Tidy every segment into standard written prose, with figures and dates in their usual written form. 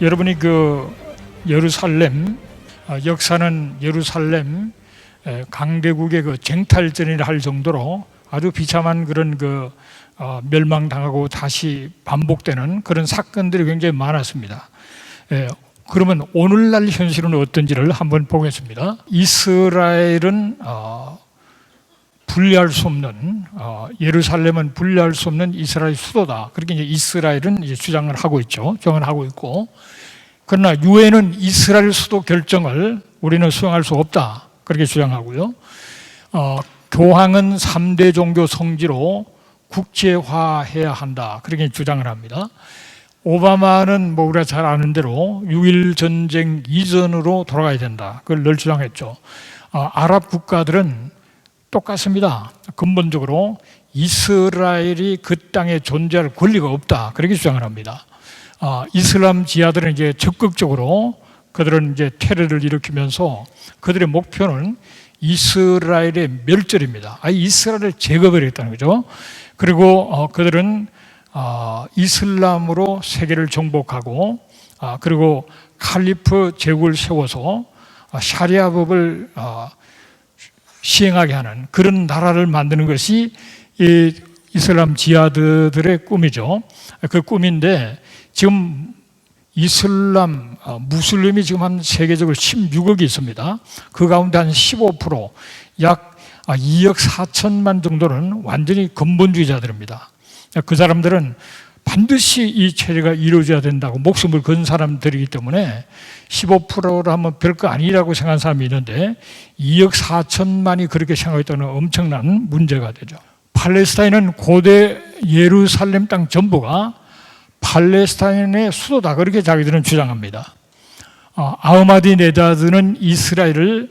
여러분이 그 예루살렘, 역사는 예루살렘 강대국의 그 쟁탈전이라 할 정도로 아주 비참한 그런 멸망당하고 다시 반복되는 그런 사건들이 굉장히 많았습니다. 그러면 오늘날 현실은 어떤지를 한번 보겠습니다. 이스라엘은 분리할 수 없는, 예루살렘은 분리할 수 없는 이스라엘 수도다. 그렇게 이제 이스라엘은 이제 주장을 하고 있죠. 주장을 하고 있고. 그러나 유엔은 이스라엘 수도 결정을 우리는 수용할 수 없다. 그렇게 주장하고요. 교황은 3대 종교 성지로 국제화해야 한다. 그렇게 주장을 합니다. 오바마는 뭐 우리가 잘 아는 대로 6.1 전쟁 이전으로 돌아가야 된다. 그걸 늘 주장했죠. 아랍 국가들은 똑같습니다. 근본적으로 이스라엘이 그 땅에 존재할 권리가 없다. 그렇게 주장을 합니다. 이슬람 지하들은 이제 적극적으로 그들은 이제 테러를 일으키면서 그들의 목표는 이스라엘의 멸절입니다. 이스라엘을 제거해버리겠다는 거죠. 그리고 그들은 이슬람으로 세계를 정복하고 그리고 칼리프 제국을 세워서 샤리아법을 시행하게 하는 그런 나라를 만드는 것이 이 이슬람 지하드들의 꿈이죠. 그 꿈인데 지금 이슬람, 무슬림이 지금 한 세계적으로 16억이 있습니다. 그 가운데 한 15%, 약 2억 4천만 정도는 완전히 근본주의자들입니다. 그 사람들은 반드시 이 체제가 이루어져야 된다고 목숨을 건 사람들이기 때문에 15%로 하면 별거 아니라고 생각하는 사람이 있는데 2억 4천만이 그렇게 생각했다는 엄청난 문제가 되죠. 팔레스타인은 고대 예루살렘 땅 전부가 팔레스타인의 수도다. 그렇게 자기들은 주장합니다. 아흐마디네자드는 이스라엘을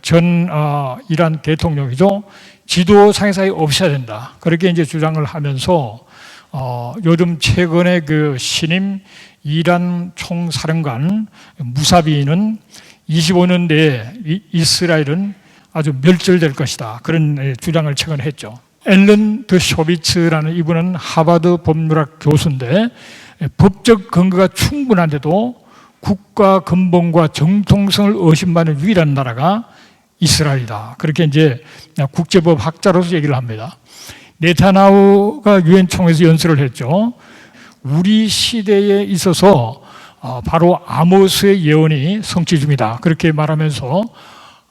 전 이란 대통령이죠. 지도상에서 없애야 된다. 그렇게 이제 주장을 하면서 요즘 최근에 그 신임 이란 총사령관 무사비는 25년 내에 이스라엘은 아주 멸절될 것이다. 그런 주장을 최근에 했죠. 앨런 더쇼비츠라는 이분은 하버드 법률학 교수인데 법적 근거가 충분한데도 국가 근본과 정통성을 의심받는 유일한 나라가 이스라엘이다. 그렇게 이제 국제법 학자로서 얘기를 합니다. 네타냐후가 유엔 총회에서 연설을 했죠. 우리 시대에 있어서 바로 아모스의 예언이 성취 중이다. 그렇게 말하면서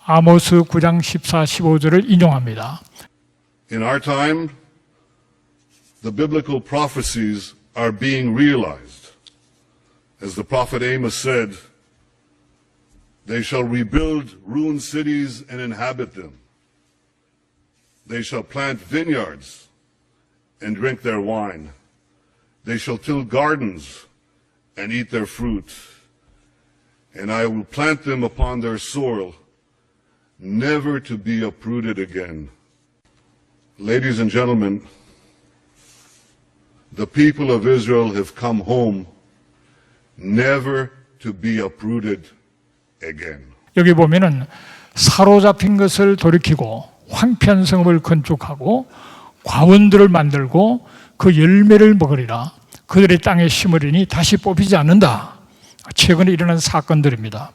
아모스 9장 14, 15절을 인용합니다. In our time, the biblical prophecies are being realized. As the prophet Amos said, they shall rebuild ruined cities and inhabit them. They shall plant vineyards and drink their wine. They shall till gardens and eat their fruit. And I will plant them upon their soil, never to be uprooted again. Ladies and gentlemen, the people of Israel have come home, never to be uprooted again. 여기 보면은 사로잡힌 것을 돌이키고 황폐한 성읍을 건축하고 과원들을 만들고 그 열매를 먹으리라. 그들의 땅에 심으리니 다시 뽑히지 않는다. 최근에 일어난 사건들입니다.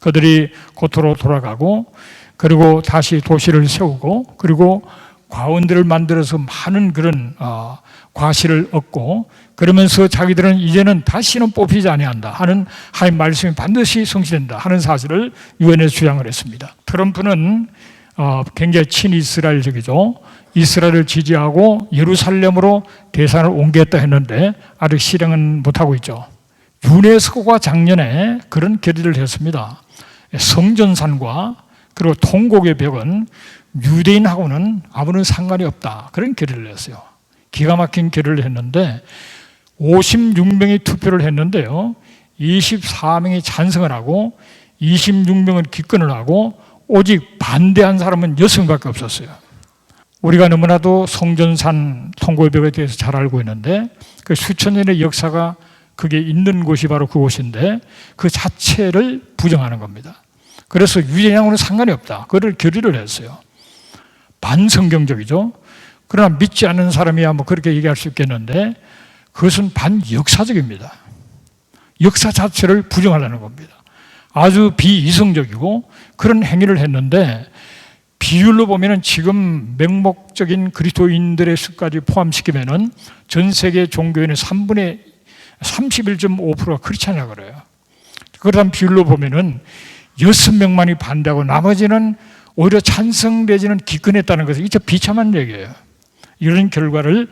그들이 고토로 돌아가고 그리고 다시 도시를 세우고 그리고 과원들을 만들어서 많은 그런 과실을 얻고 그러면서 자기들은 이제는 다시는 뽑히지 아니한다 하는 하나님 말씀이 반드시 성취된다 하는 사실을 유엔에서 주장을 했습니다. 트럼프는 굉장히 친이스라엘적이죠. 이스라엘을 지지하고 예루살렘으로 대산을 옮겼다 했는데 아직 실행은 못하고 있죠. 유네스코가 작년에 그런 결의를 했습니다. 성전산과 그리고 통곡의 벽은 유대인하고는 아무런 상관이 없다. 그런 결의를 했어요. 기가 막힌 결의를 했는데 56명이 투표를 했는데요. 24명이 찬성을 하고 26명은 기권을 하고 오직 반대한 사람은 6명밖에 없었어요. 우리가 너무나도 성전산 통곡의 벽에 대해서 잘 알고 있는데 그 수천 년의 역사가 그게 있는 곳이 바로 그곳인데 그 자체를 부정하는 겁니다. 그래서 유대인하고는 상관이 없다. 그걸 결의를 했어요. 반성경적이죠. 그러나 믿지 않는 사람이야 뭐 그렇게 얘기할 수 있겠는데 그것은 반역사적입니다. 역사 자체를 부정하려는 겁니다. 아주 비이성적이고 그런 행위를 했는데 비율로 보면은 지금 맹목적인 그리스도인들의 수까지 포함시키면은 전 세계 종교인의 3분의 31.5%가 크리스찬이라 그래요. 그런 비율로 보면은 6명만이 반대하고 나머지는 오히려 찬성 내지는 기권했다는 것은 이제 비참한 얘기예요. 이런 결과를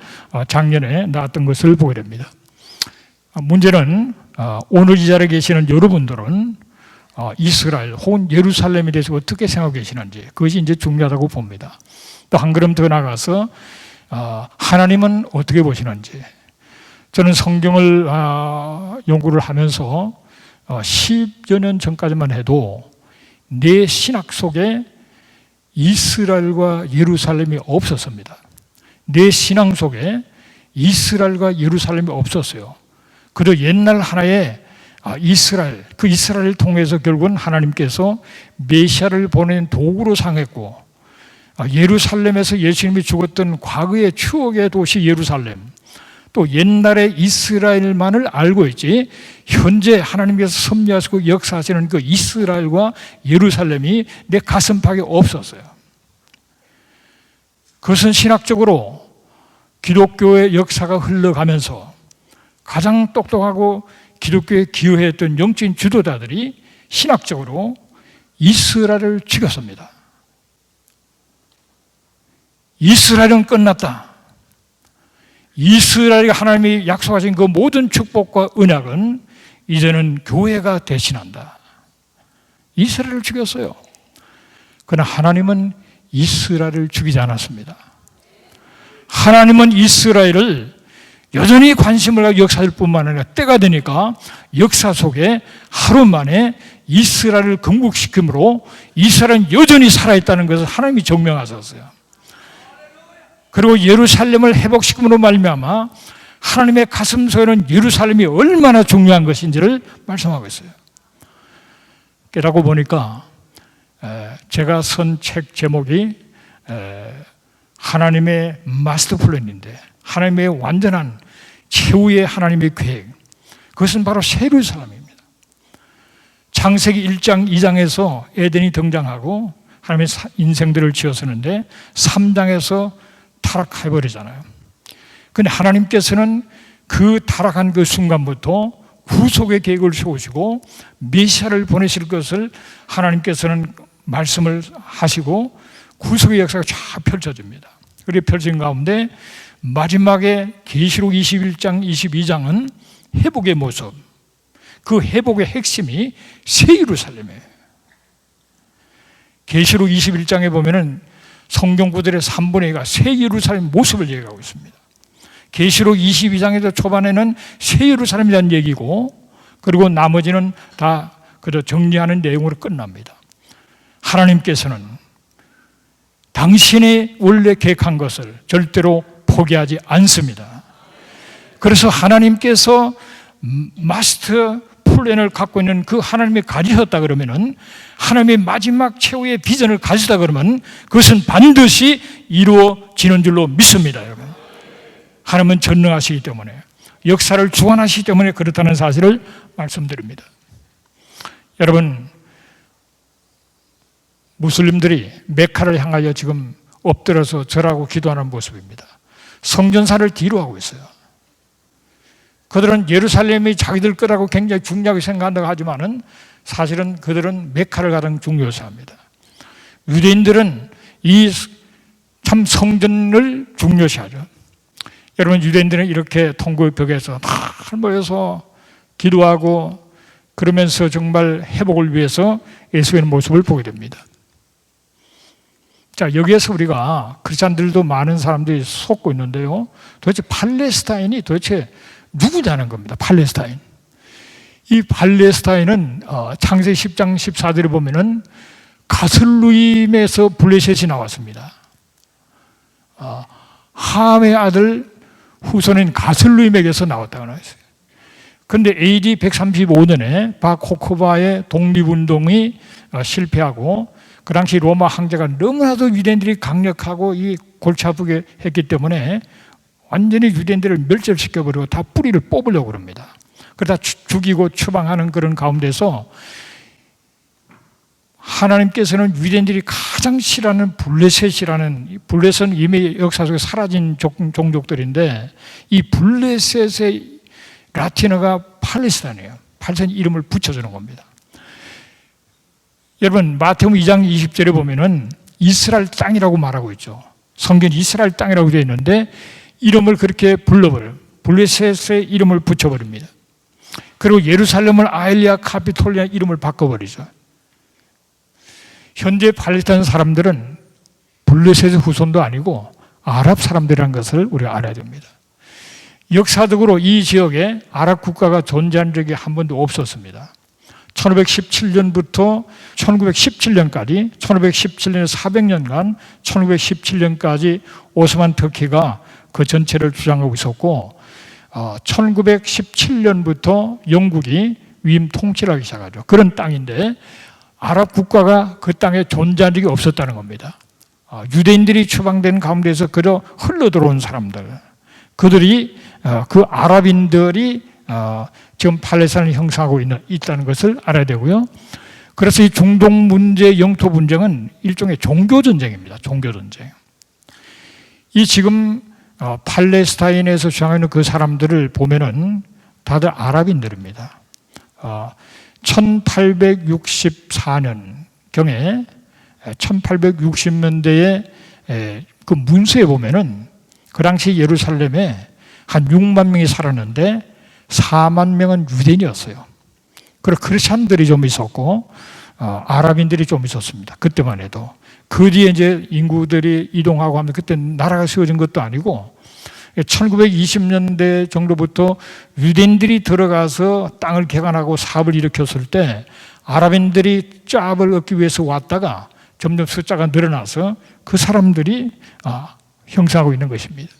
작년에 나왔던 것을 보게 됩니다. 문제는 오늘 이 자리에 계시는 여러분들은 이스라엘 혹은 예루살렘에 대해서 어떻게 생각하고 계시는지 그것이 이제 중요하다고 봅니다. 또 한 걸음 더 나가서 하나님은 어떻게 보시는지. 저는 성경을 연구를 하면서 10여 년 전까지만 해도 내 신학 속에 이스라엘과 예루살렘이 없었습니다. 내 신앙 속에 이스라엘과 예루살렘이 없었어요. 그저 옛날 하나의 이스라엘, 그 이스라엘을 통해서 결국은 하나님께서 메시아를 보낸 도구로 상했고, 예루살렘에서 예수님이 죽었던 과거의 추억의 도시 예루살렘, 또 옛날의 이스라엘만을 알고 있지 현재 하나님께서 섭리하시고 역사하시는 그 이스라엘과 예루살렘이 내 가슴팍에 없었어요. 그것은 신학적으로 기독교의 역사가 흘러가면서 가장 똑똑하고 기독교에 기여했던 영적인 지도자들이 신학적으로 이스라엘을 죽였습니다. 이스라엘은 끝났다. 이스라엘이 하나님이 약속하신 그 모든 축복과 언약은 이제는 교회가 대신한다. 이스라엘을 죽였어요. 그러나 하나님은 이스라엘을 죽이지 않았습니다. 하나님은 이스라엘을 여전히 관심을 가지고 역사할 뿐만 아니라 때가 되니까 역사 속에 하루 만에 이스라엘을 건국시킴으로 이스라엘은 여전히 살아있다는 것을 하나님이 증명하셨어요. 그리고 예루살렘을 회복시킴으로 말미암아 하나님의 가슴속에는 예루살렘이 얼마나 중요한 것인지를 말씀하고 있어요. 깨닫고 보니까 제가 쓴 책 제목이 하나님의 마스터 플랜인데 하나님의 완전한 최후의 하나님의 계획, 그것은 바로 새 예루살렘입니다. 창세기 1장 2장에서 에덴이 등장하고 하나님의 인생들을 지었었는데 3장에서 타락해버리잖아요. 그런데 하나님께서는 그 타락한 그 순간부터 구속의 계획을 세우시고 메시아를 보내실 것을 하나님께서는 말씀을 하시고 구속의 역사가 쫙 펼쳐집니다. 그리고 펼친 가운데 마지막에 계시록 21장, 22장은 회복의 모습, 그 회복의 핵심이 새 예루살렘이에요. 계시록 21장에 보면은 성경 구절의 3분의 2가 새 예루살렘 모습을 얘기하고 있습니다. 계시록 22장에서 초반에는 새 예루살렘에 대한 얘기고, 그리고 나머지는 다 그저 정리하는 내용으로 끝납니다. 하나님께서는 당신이 원래 계획한 것을 절대로 포기하지 않습니다. 그래서 하나님께서 마스터 플랜을 갖고 있는 그 하나님이 가지셨다 그러면은, 하나님의 마지막 최후의 비전을 가지셨다 그러면 그것은 반드시 이루어지는 줄로 믿습니다, 여러분. 하나님은 전능하시기 때문에, 역사를 주관하시기 때문에 그렇다는 사실을 말씀드립니다. 여러분, 무슬림들이 메카를 향하여 지금 엎드려서 절하고 기도하는 모습입니다. 성전사를 뒤로 하고 있어요. 그들은 예루살렘이 자기들 거라고 굉장히 중요하게 생각한다고 하지만은 사실은 그들은 메카를 가장 중요시합니다. 유대인들은 이 참 성전을 중요시하죠. 여러분, 유대인들은 이렇게 통곡의 벽에서 다 모여서 기도하고 그러면서 정말 회복을 위해서 예수의 모습을 보게 됩니다. 자, 여기에서 우리가 크리스찬들도 많은 사람들이 속고 있는데요. 도대체 팔레스타인이 도대체 누구냐는 겁니다. 팔레스타인. 이 팔레스타인은 창세기 10장 14절에 보면은 가슬루임에서 블레셋이 나왔습니다. 함의 아들 후손인 가슬루임에게서 나왔다고 나왔어요. 그런데 AD 135년에 바코코바의 독립운동이 실패하고, 그 당시 로마 황제가 너무나도 유대인들이 강력하고 이 골치 아프게 했기 때문에 완전히 유대인들을 멸절시켜버리고 다 뿌리를 뽑으려고 합니다. 그러다 죽이고 추방하는 그런 가운데서 하나님께서는 유대인들이 가장 싫어하는 블레셋은 이미 역사 속에 사라진 종족들인데 이 블레셋의 라틴어가 팔레스타인이에요. 팔레스타인 이름을 붙여주는 겁니다. 여러분 마태복음 2장 20절에 보면은 이스라엘 땅이라고 말하고 있죠. 성경 이스라엘 땅이라고 되어 있는데 이름을 그렇게 불러버려요. 블레셋의 이름을 붙여버립니다. 그리고 예루살렘을 아일리아 카피톨리아 이름을 바꿔버리죠. 현재 팔레스타인 사람들은 블레셋의 후손도 아니고 아랍 사람들이라는 것을 우리가 알아야 됩니다. 역사적으로 이 지역에 아랍 국가가 존재한 적이 한 번도 없었습니다. 1517년부터 1917년까지 1517년에 400년간 1917년까지 오스만 터키가 그 전체를 주장하고 있었고 1917년부터 영국이 위임 통치를 하기 시작하죠. 그런 땅인데 아랍 국가가 그 땅에 존재한 적이 없었다는 겁니다. 유대인들이 추방된 가운데서 그저 흘러들어온 사람들, 그들이 그 아랍인들이 지금 팔레스타인을 형성하고 있다는 것을 알아야 되고요. 그래서 이 중동 문제, 영토 분쟁은 일종의 종교 전쟁입니다. 종교 전쟁. 이 지금 팔레스타인에서 주장하는 그 사람들을 보면은 다들 아랍인들입니다. 1864년경에 1860년대에 그 문서에 보면은 그 당시 예루살렘에 한 6만 명이 살았는데 4만 명은 유대인이었어요. 그리고 크리스찬들이 좀 있었고 아랍인들이 좀 있었습니다. 그때만 해도. 그 뒤에 이제 인구들이 이동하고 하면 그때 나라가 세워진 것도 아니고 1920년대 정도부터 유대인들이 들어가서 땅을 개간하고 사업을 일으켰을 때 아랍인들이 짭을 얻기 위해서 왔다가 점점 숫자가 늘어나서 그 사람들이 형성하고 있는 것입니다.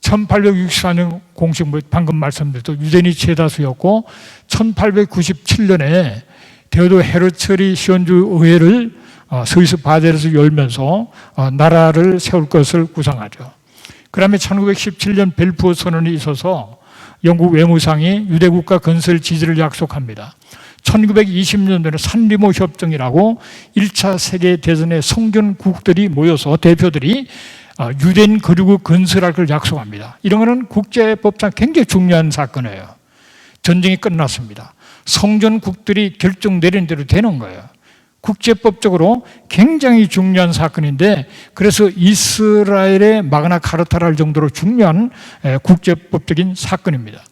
1864년 공식 방금 말씀드렸던 유대인이 최다수였고 1897년에 데오도 헤르츠리 시온주 의회를 스위스 바젤에서 열면서 나라를 세울 것을 구상하죠. 그 다음에 1917년 벨푸어 선언이 있어서 영국 외무상이 유대국가 건설 지지를 약속합니다. 1920년도에는 산리모 협정이라고 1차 세계대전의 성전국들이 모여서 대표들이 유대인 거류국 건설할 걸 약속합니다. 이런 것은 국제법상 굉장히 중요한 사건이에요. 전쟁이 끝났습니다. 성전국들이 결정 내린 대로 되는 거예요. 국제법적으로 굉장히 중요한 사건인데 그래서 이스라엘의 마그나 카르타를 할 정도로 중요한 국제법적인 사건입니다.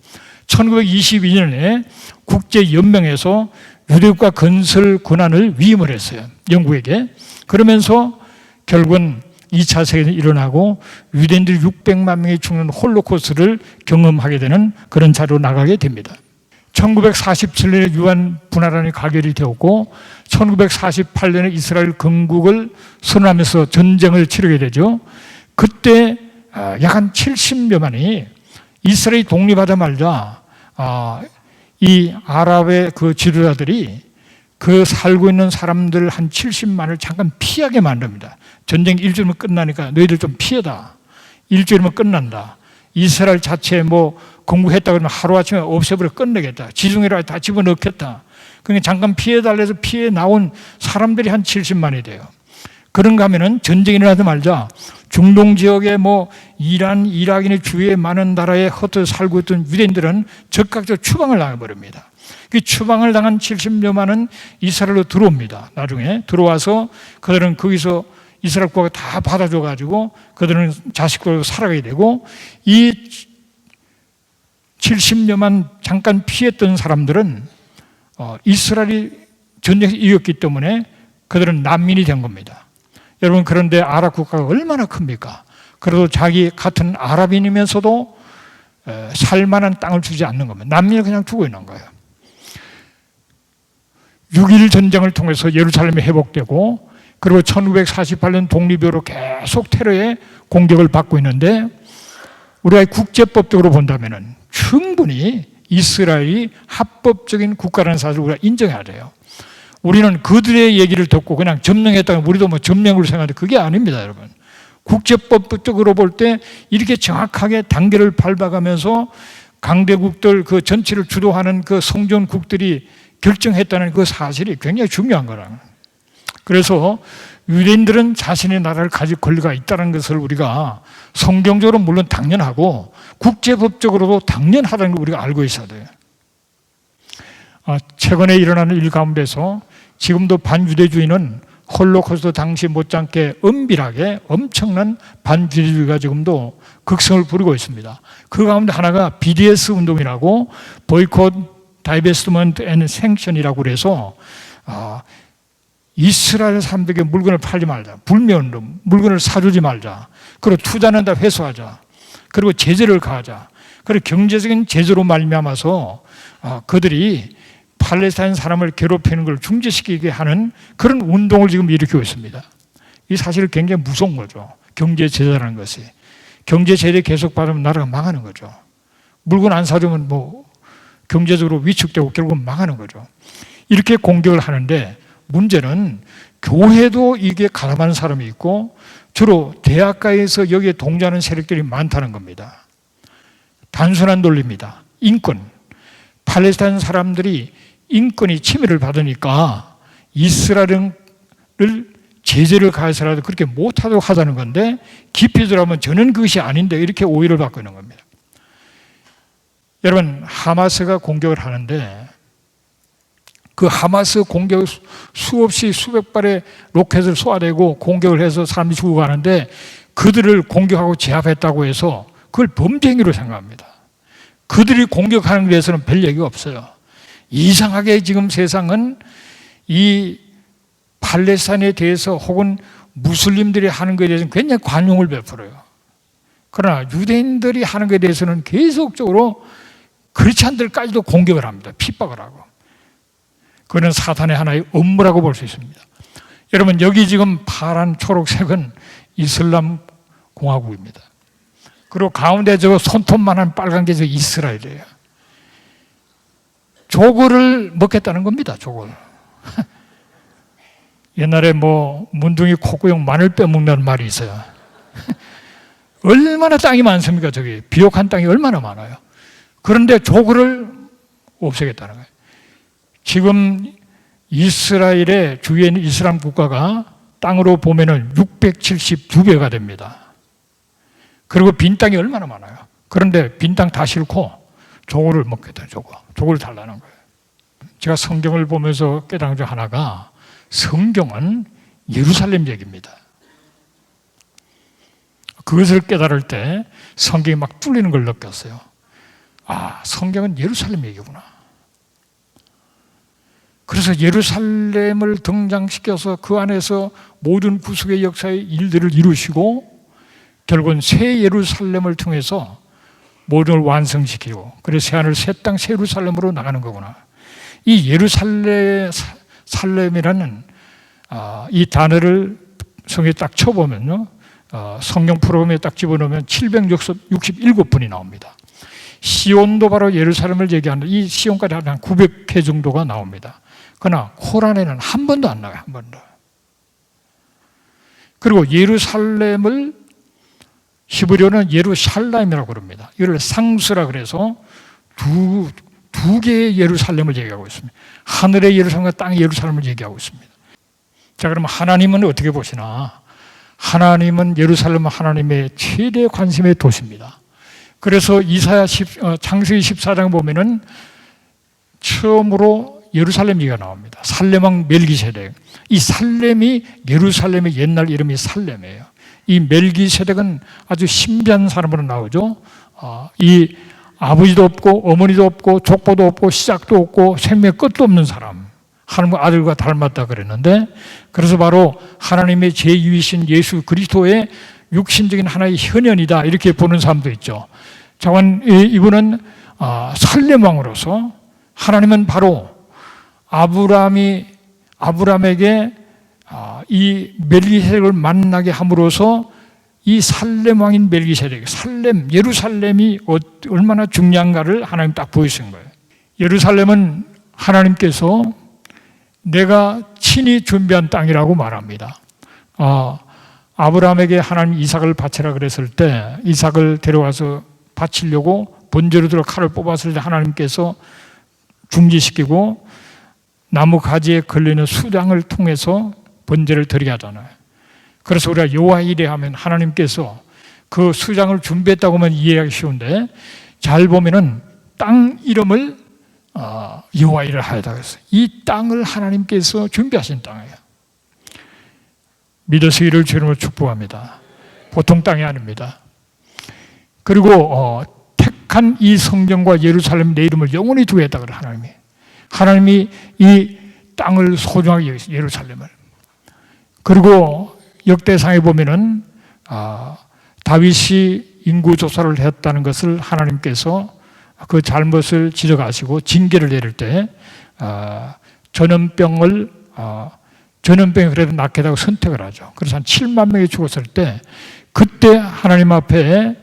1922년에 국제연맹에서 유대국가 건설 권한을 위임을 했어요. 영국에게. 그러면서 결국은 2차 세계대전이 일어나고 유대인들이 600만 명이 죽는 홀로코스트를 경험하게 되는 그런 자리로 나가게 됩니다. 1947년에 유한 분화란이 가결이 되었고 1948년에 이스라엘 건국을 선언하면서 전쟁을 치르게 되죠. 그때 약 한 70여만이 이스라엘이 독립하자마자 이 아랍의 그 지도자들이 그 살고 있는 사람들 한 70만을 잠깐 피하게 만듭니다. 전쟁 일주일이면 끝나니까 너희들 좀 피해다. 일주일이면 끝난다. 이스라엘 자체에 뭐 공부했다 그러면 하루아침에 없애버려 끝내겠다. 지중해로 다 집어넣겠다. 그러니까 잠깐 피해달라 해서 피해 나온 사람들이 한 70만이 돼요. 그런가 하면은 전쟁이 일어나지 말자 중동 지역에 뭐 이란, 이라크의 주위에 많은 나라에 흩어 살고 있던 유대인들은 적극적으로 추방을 당해버립니다. 그 추방을 당한 70여만은 이스라엘로 들어옵니다. 나중에 들어와서 그들은 거기서 이스라엘 국가가 다 받아줘가지고 그들은 자식들로 살아가게 되고 이 70여만 잠깐 피했던 사람들은 이스라엘이 전쟁에서 이겼기 때문에 그들은 난민이 된 겁니다. 여러분 그런데 아랍 국가가 얼마나 큽니까? 그래도 자기 같은 아랍인이면서도 살만한 땅을 주지 않는 겁니다. 난민을 그냥 두고 있는 거예요. 6.1 전쟁을 통해서 예루살렘이 회복되고 그리고 1948년 독립이후로 계속 테러의 공격을 받고 있는데 우리가 국제법적으로 본다면 충분히 이스라엘이 합법적인 국가라는 사실을 우리가 인정해야 돼요. 우리는 그들의 얘기를 듣고 그냥 점령했다면 우리도 뭐 점령으로 생각하는데 그게 아닙니다, 여러분. 국제법적으로 볼 때 이렇게 정확하게 단계를 밟아가면서 강대국들 그 전체를 주도하는 그 성전국들이 결정했다는 그 사실이 굉장히 중요한 거라. 그래서 유대인들은 자신의 나라를 가질 권리가 있다는 것을 우리가 성경적으로 물론 당연하고 국제법적으로도 당연하다는 걸 우리가 알고 있어야 돼요. 최근에 일어나는 일 가운데서 지금도 반유대주의는 홀로코스트 당시 못지않게 엄밀하게 엄청난 반유대주의가 지금도 극성을 부리고 있습니다. 그 가운데 하나가 BDS 운동이라고 보이콧, 다이베스트먼트 앤 생션이라고 그래서 이스라엘 사람들에게 물건을 팔지 말자. 불매운동, 물건을 사주지 말자. 그리고 투자는 다 회수하자. 그리고 제재를 가하자. 그리고 경제적인 제재로 말미암아서 그들이 팔레스타인 사람을 괴롭히는 걸 중지시키게 하는 그런 운동을 지금 일으키고 있습니다. 이 사실 굉장히 무서운 거죠. 경제 제재라는 것이. 경제 제재 계속 받으면 나라가 망하는 거죠. 물건 안 사주면 뭐 경제적으로 위축되고 결국은 망하는 거죠. 이렇게 공격을 하는데 문제는 교회도 이게 가담하는 사람이 있고 주로 대학가에서 여기에 동조하는 세력들이 많다는 겁니다. 단순한 논리입니다. 인권. 팔레스타인 사람들이 인권이 침해를 받으니까 이스라엘을 제재를 가해서라도 그렇게 못하도록 하자는 건데 깊이 들어가면 저는 그것이 아닌데 이렇게 오해를 받고 있는 겁니다. 여러분, 하마스가 공격을 하는데 그 하마스 공격 수없이 수백 발의 로켓을 쏘아대고 공격을 해서 사람이 죽어가는데 그들을 공격하고 제압했다고 해서 그걸 범죄 행위로 생각합니다. 그들이 공격하는 것에 대해서는 별 얘기가 없어요. 이상하게 지금 세상은 이 팔레스타인에 대해서 혹은 무슬림들이 하는 것에 대해서는 굉장히 관용을 베풀어요. 그러나 유대인들이 하는 것에 대해서는 계속적으로 크리스찬들까지도 공격을 합니다. 핍박을 하고. 그는 사탄의 하나의 업무라고 볼 수 있습니다. 여러분, 여기 지금 파란 초록색은 이슬람 공화국입니다. 그리고 가운데 저 손톱만한 빨간 게 저 이스라엘이에요. 조거를 먹겠다는 겁니다. 조거를. 옛날에 뭐 문둥이 콧구녕 마늘 빼먹는 말이 있어요. 얼마나 땅이 많습니까? 저기 비옥한 땅이 얼마나 많아요. 그런데 조거를 없애겠다는 거예요. 지금 이스라엘의 주위에 있는 이슬람 국가가 땅으로 보면은 672개가 됩니다. 그리고 빈 땅이 얼마나 많아요. 그런데 빈 땅 다 싫고 조거를 먹겠다. 조거를 달라는 거예요. 제가 성경을 보면서 깨달은 중 하나가 성경은 예루살렘 얘기입니다. 그것을 깨달을 때 성경이 막 뚫리는 걸 느꼈어요. 아, 성경은 예루살렘 얘기구나. 그래서 예루살렘을 등장시켜서 그 안에서 모든 구속의 역사의 일들을 이루시고 결국은 새 예루살렘을 통해서 모든 걸 완성시키고 그래서 새하늘 새 땅 새 예루살렘으로 나가는 거구나. 이 예루살렘이라는 이 단어를 성경에 딱 쳐보면요. 성경 프로그램에 딱 집어넣으면 767번이 나옵니다. 시온도 바로 예루살렘을 얘기하는 이 시온까지 한 900회 정도가 나옵니다. 그러나 코란에는 한 번도 안 나와요. 한 번도. 그리고 예루살렘을 히브리어는 예루샬라임이라고 그럽니다. 이걸 상수라 그래서 두 개의 예루살렘을 얘기하고 있습니다. 하늘의 예루살렘과 땅의 예루살렘을 얘기하고 있습니다. 자, 그럼 하나님은 어떻게 보시나? 하나님은 예루살렘은 하나님의 최대 관심의 도시입니다. 그래서 창세기 14장 보면은 처음으로 예루살렘 얘기가 나옵니다. 살렘왕 멜기세덱. 이 살렘이 예루살렘의 옛날 이름이 살렘이에요. 이 멜기세덱은 아주 신비한 사람으로 나오죠. 이 아버지도 없고 어머니도 없고 족보도 없고 시작도 없고 생명의 끝도 없는 사람. 하나님의 아들과 닮았다 그랬는데 그래서 바로 하나님의 제2위신 예수 그리스도의 육신적인 하나의 현현이다 이렇게 보는 사람도 있죠. 자관 이분은 살렘왕으로서 하나님은 바로 아브라함에게 이 멜기세덱을 만나게 함으로써 이 살렘 왕인 멜기세덱, 예루살렘이 얼마나 중요한가를 하나님 딱 보여주신 거예요. 예루살렘은 하나님께서 내가 친히 준비한 땅이라고 말합니다. 아브라함에게 하나님 이삭을 바치라 그랬을 때 이삭을 데려와서 바치려고 번제로 들어 칼을 뽑았을 때 하나님께서 중지시키고 나무 가지에 걸리는 수장을 통해서 번제를 드리게 하잖아요. 그래서 우리가 여호와 이레 하면 하나님께서 그 수장을 준비했다고만 이해하기 쉬운데 잘 보면은 땅 이름을 여호와 이레 하였다 그랬어요. 이 땅을 하나님께서 준비하신 땅이에요. 믿어서 이를 주님으로 축복합니다. 보통 땅이 아닙니다. 그리고 택한 이 성전과 예루살렘 내 이름을 영원히 두게 했다 그래 하나님이 이 땅을 소중하게 여기서 예루살렘을. 그리고 역대상에 보면은 다윗이 인구 조사를 했다는 것을 하나님께서 그 잘못을 지적하시고 징계를 내릴 때 전염병이 그래도 낫겠다고 선택을 하죠. 그래서 한 7만 명이 죽었을 때 그때 하나님 앞에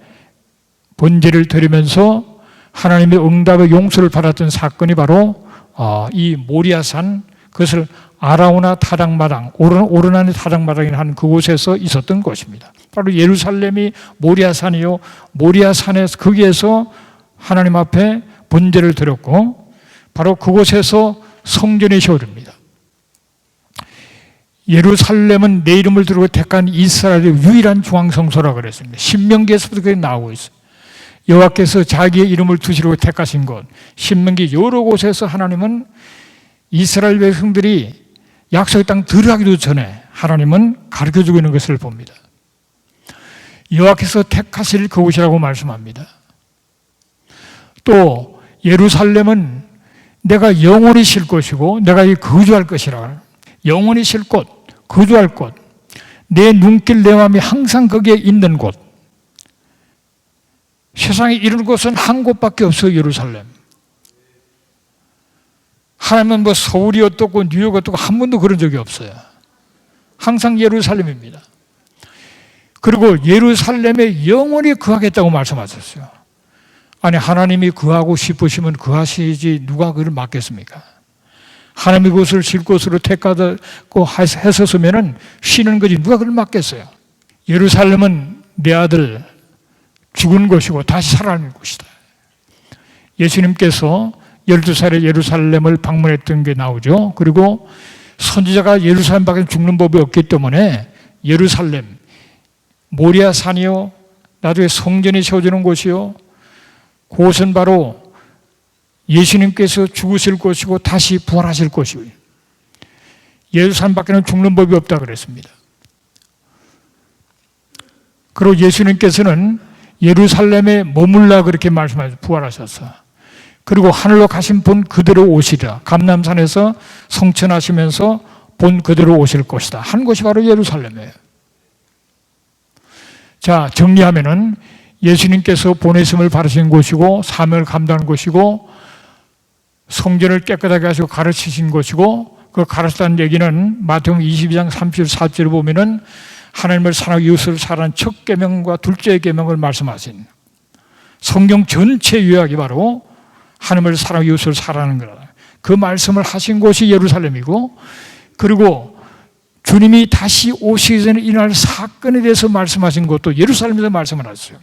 번제를 드리면서 하나님의 응답의 용서를 받았던 사건이 바로 이 모리아산, 그것을 아라우나 타작마당, 오르나니 타작마당이라는 한 그곳에서 있었던 것입니다. 바로 예루살렘이 모리아산이요. 모리아산에서 거기에서 하나님 앞에 번제를 드렸고 바로 그곳에서 성전이 세워집니다. 예루살렘은 내 이름을 두고 택한 이스라엘의 유일한 중앙성소라고 그랬습니다. 신명기에서부터 그게 나오고 있어요. 여호와께서 자기의 이름을 두시려고 택하신 곳. 신명기 여러 곳에서 하나님은 이스라엘 백성들이 약속의 땅 들어가기도 전에 하나님은 가르쳐주고 있는 것을 봅니다. 여호와께서 택하실 그곳이라고 말씀합니다. 또 예루살렘은 내가 영원히 쉴 것이고 내가 거주할 것이라. 영원히 쉴 곳, 거주할 곳, 내 눈길 내 마음이 항상 거기에 있는 곳. 세상에 이런 곳은 한 곳밖에 없어요. 예루살렘. 하나님은 뭐 서울이 어떻고 뉴욕 어떻고 한 번도 그런 적이 없어요. 항상 예루살렘입니다. 그리고 예루살렘에 영원히 거하겠다고 말씀하셨어요. 아니 하나님이 거하고 싶으시면 거하시지 누가 그를 막겠습니까? 하나님이 그것을 쉴 곳으로 택하고 했었으면 쉬는 거지 누가 그를 막겠어요? 예루살렘은 내 아들 죽은 곳이고 다시 살아나는 곳이다. 예수님께서 12살에 예루살렘을 방문했던 게 나오죠. 그리고 선지자가 예루살렘 밖에 죽는 법이 없기 때문에 예루살렘, 모리아산이요, 나중에 성전이 세워지는 곳이요, 그곳은 바로 예수님께서 죽으실 곳이고 다시 부활하실 곳이고 예루살렘 밖에는 죽는 법이 없다 그랬습니다. 그리고 예수님께서는 예루살렘에 머물라 그렇게 말씀하셔서 부활하셨어. 그리고 하늘로 가신 분 그대로 오시리라. 감람산에서 성천하시면서 본 그대로 오실 것이다. 한 곳이 바로 예루살렘이에요. 자, 정리하면은 예수님께서 보내심을 받으신 곳이고 사명을 감당한 곳이고 성전을 깨끗하게 하시고 가르치신 곳이고 그 가르쳤다는 얘기는 마태복음 22장 34절을 보면은 하나님을 사랑하고 이웃을 사랑하는 첫 계명과 둘째 계명을 말씀하신 성경 전체 요약이 바로 하나님을 사랑하고 이웃을 사랑하는 거라. 그 말씀을 하신 곳이 예루살렘이고 그리고 주님이 다시 오시기 전에 일어날 사건에 대해서 말씀하신 것도 예루살렘에서 말씀을 하셨어요.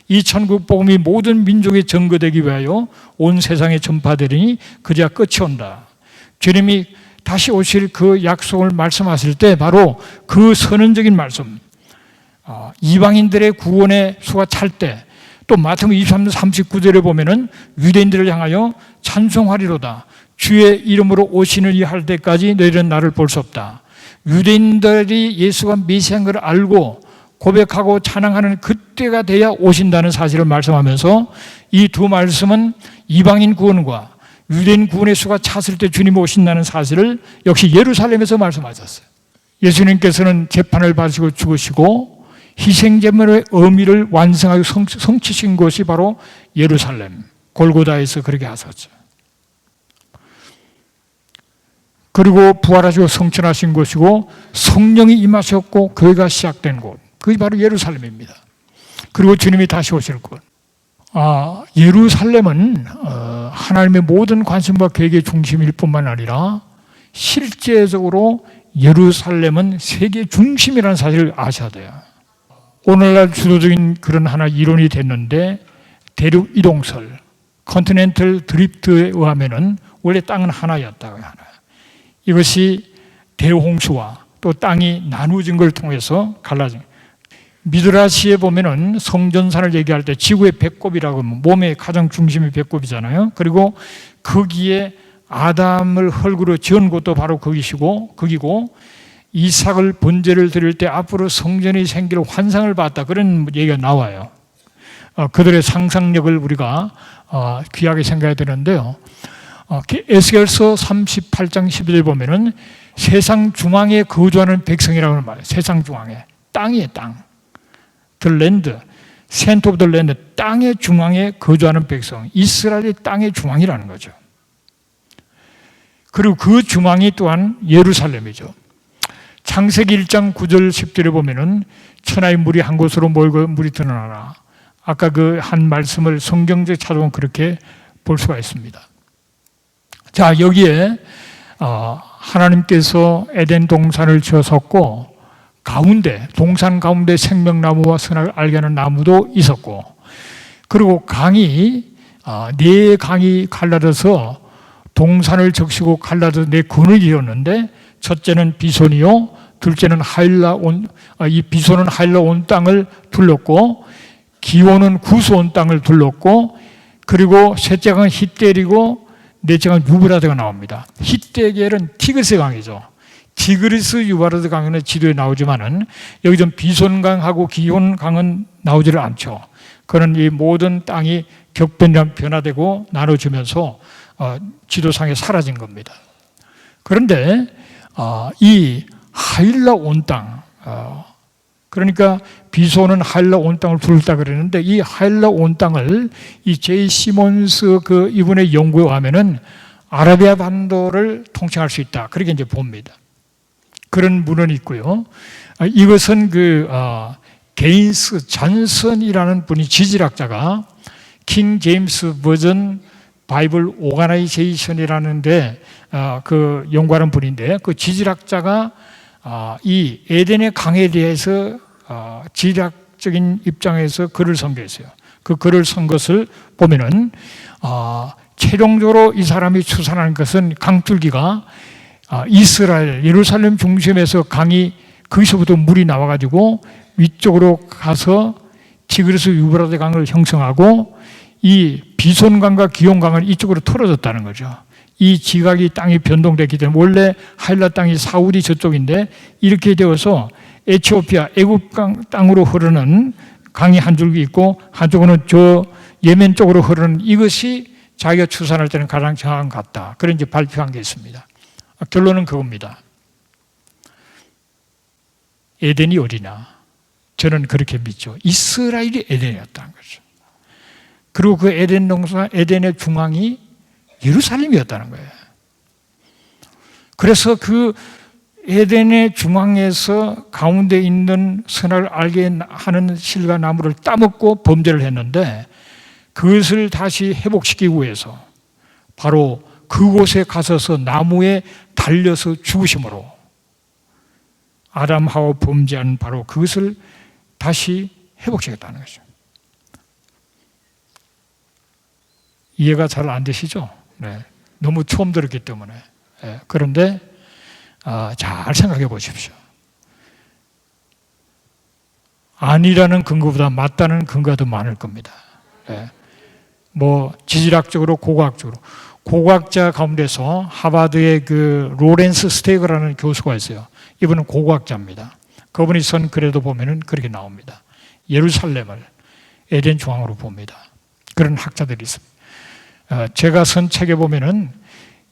이 천국 복음이 모든 민족에 전거되기 위하여 온 세상에 전파되리니 그제야 끝이 온다. 주님이 다시 오실 그 약속을 말씀하실 때 바로 그 선언적인 말씀, 이방인들의 구원의 수가 찰 때 또 마태복음 23장 39절에 보면은 유대인들을 향하여 찬송하리로다. 주의 이름으로 오시느니 할 때까지 너희는 나를 볼 수 없다. 유대인들이 예수가 메시아인 걸 알고 고백하고 찬양하는 그때가 돼야 오신다는 사실을 말씀하면서 이 두 말씀은 이방인 구원과 유대인 구원의 수가 찼을 때 주님이 오신다는 사실을 역시 예루살렘에서 말씀하셨어요. 예수님께서는 재판을 받으시고 죽으시고 희생제물의 의미를 완성하고 성취신 곳이 바로 예루살렘, 골고다에서 그렇게 하셨죠. 그리고 부활하시고 성천하신 곳이고 성령이 임하셨고 교회가 시작된 곳, 그게 바로 예루살렘입니다. 그리고 주님이 다시 오실 곳. 예루살렘은 하나님의 모든 관심과 계획의 중심일 뿐만 아니라 실제적으로 예루살렘은 세계 중심이라는 사실을 아셔야 돼요. 오늘날 주도적인 그런 하나 이론이 됐는데 대륙 이동설, 컨티넨털 드리프트에 의하면은 원래 땅은 하나였다고 하나. 이것이 대홍수와 또 땅이 나누어진 걸 통해서 갈라진. 미드라시에 보면은 성전산을 얘기할 때 지구의 배꼽이라고 하면 몸의 가장 중심이 배꼽이잖아요. 그리고 거기에 아담을 흙으로 지은 곳도 바로 거기고 이삭을 번제를 드릴 때 앞으로 성전이 생길 환상을 봤다. 그런 얘기가 나와요. 그들의 상상력을 우리가 귀하게 생각해야 되는데요. 에스겔서 38장 11절 보면은 세상 중앙에 거주하는 백성이라고 말해요. 세상 중앙에. 땅이에요, 땅. The land, center of the land, 땅의 중앙에 거주하는 백성. 이스라엘이 땅의 중앙이라는 거죠. 그리고 그 중앙이 또한 예루살렘이죠. 창세기 1장 9절 10절에 보면은 천하의 물이 한 곳으로 모이고 물이 드러나라. 아까 그 한 말씀을 성경적 찾아보면 그렇게 볼 수가 있습니다. 자, 여기에 하나님께서 에덴 동산을 지어섰고 가운데, 동산 가운데 생명나무와 선악을 알게 하는 나무도 있었고, 그리고 강이 네 강이 갈라져서 동산을 적시고 갈라져 네 근을 이었는데, 첫째는 비손이요, 둘째는 이 비손은 하일라 온 땅을 둘렀고, 기온은 구스 온 땅을 둘렀고, 그리고 셋째 강은 히델이고 넷째 강은 유브라데가 나옵니다. 히델은 티그스 강이죠. 티그리스 유브라데 강은 지도에 나오지만은 여기 좀 비손강하고 기온강은 나오지를 않죠. 그는 이 모든 땅이 변화되고 나눠지면서 지도상에 사라진 겁니다. 그런데 이 하일라 온 땅, 그러니까 비손은 하일라 온 땅을 둘렀다 그랬는데 이 하일라 온 땅을 이 제이 시몬스 이분의 연구에 하면은 아라비아 반도를 통칭할 수 있다. 그렇게 이제 봅니다. 그런 문헌이 있고요. 이것은 게인스 잔슨이라는 분이 지질학자가 킹 제임스 버전 바이블 오가나이제이션이라는데 그 연구하는 분인데 그 지질학자가 이 에덴의 강에 대해서 지리학적인 입장에서 글을 선교했어요. 그 글을 쓴 것을 보면은 최종적으로 이 사람이 추산하는 것은 강줄기가 이스라엘 예루살렘 중심에서 강이 거기서부터 물이 나와가지고 위쪽으로 가서 티그리스 유브라데 강을 형성하고 이 비손강과 기온강은 이쪽으로 틀어졌다는 거죠. 이 지각이 땅이 변동됐기 때문에 원래 하일라 땅이 사우디 저쪽인데 이렇게 되어서 에티오피아 애굽 땅으로 흐르는 강이 한 줄기 있고 한쪽은 저 예멘 쪽으로 흐르는 이것이 자기가 추산할 때는 가장 정확한 것 같다. 그런 이제 발표한 게 있습니다. 결론은 그겁니다. 에덴이 어디냐? 저는 그렇게 믿죠. 이스라엘이 에덴이었다는 거죠. 그리고 그 에덴 동산, 에덴의 중앙이 예루살렘이었다는 거예요. 그래서 그 에덴의 중앙에서 가운데 있는 선악을 알게 하는 실과 나무를 따먹고 범죄를 했는데 그것을 다시 회복시키기 위해서 바로 그곳에 가서서 나무에 달려서 죽으심으로 아담 하와 범죄한 바로 그것을 다시 회복시켰다는 거죠. 이해가 잘 안 되시죠? 네. 너무 처음 들었기 때문에. 네. 그런데 잘 생각해 보십시오. 아니라는 근거보다 맞다는 근거가 더 많을 겁니다. 네. 뭐 지질학적으로 고고학적으로 고고학자 가운데서 하버드의 그 로렌스 스테이거라는 교수가 있어요. 이분은 고고학자입니다. 그분이 쓴 글에도 보면은 그렇게 나옵니다. 예루살렘을 에덴 중앙으로 봅니다. 그런 학자들이 있습니다. 제가 쓴 책에 보면은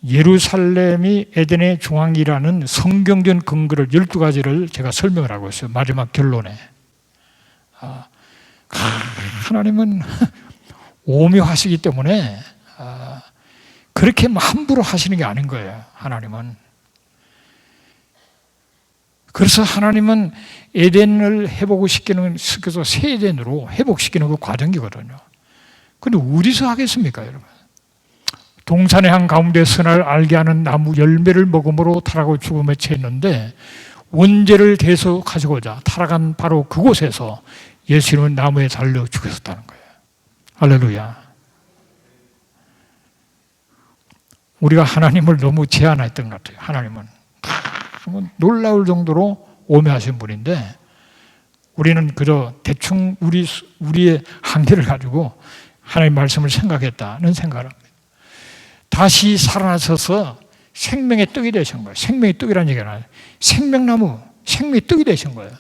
예루살렘이 에덴의 중앙이라는 성경적 근거를 12가지를 제가 설명을 하고 있어요. 마지막 결론에. 하나님은 오묘하시기 때문에 그렇게 함부로 하시는 게 아닌 거예요. 하나님은. 그래서 하나님은 에덴을 회복시키는 시켜서 새 에덴으로 회복시키는 그 과정이거든요. 그런데 어디서 하겠습니까, 여러분? 동산의 한 가운데 선을 알게 하는 나무 열매를 먹음으로 타락하고 죽음에 처했는데 원죄를 대속하시고자 타락한 바로 그곳에서 예수님은 나무에 달려 죽으셨다는 거예요. 할렐루야. 우리가 하나님을 너무 제한했던 것 같아요. 하나님은 놀라울 정도로 오묘하신 분인데 우리는 그저 대충 우리의 한계를 가지고 하나님 말씀을 생각했다는 생각을 합니다. 다시 살아나셔서 생명의 떡이 되신 거예요. 생명의 떡이라는 얘기는 아니에요. 생명나무, 생명의 떡이 되신 거예요.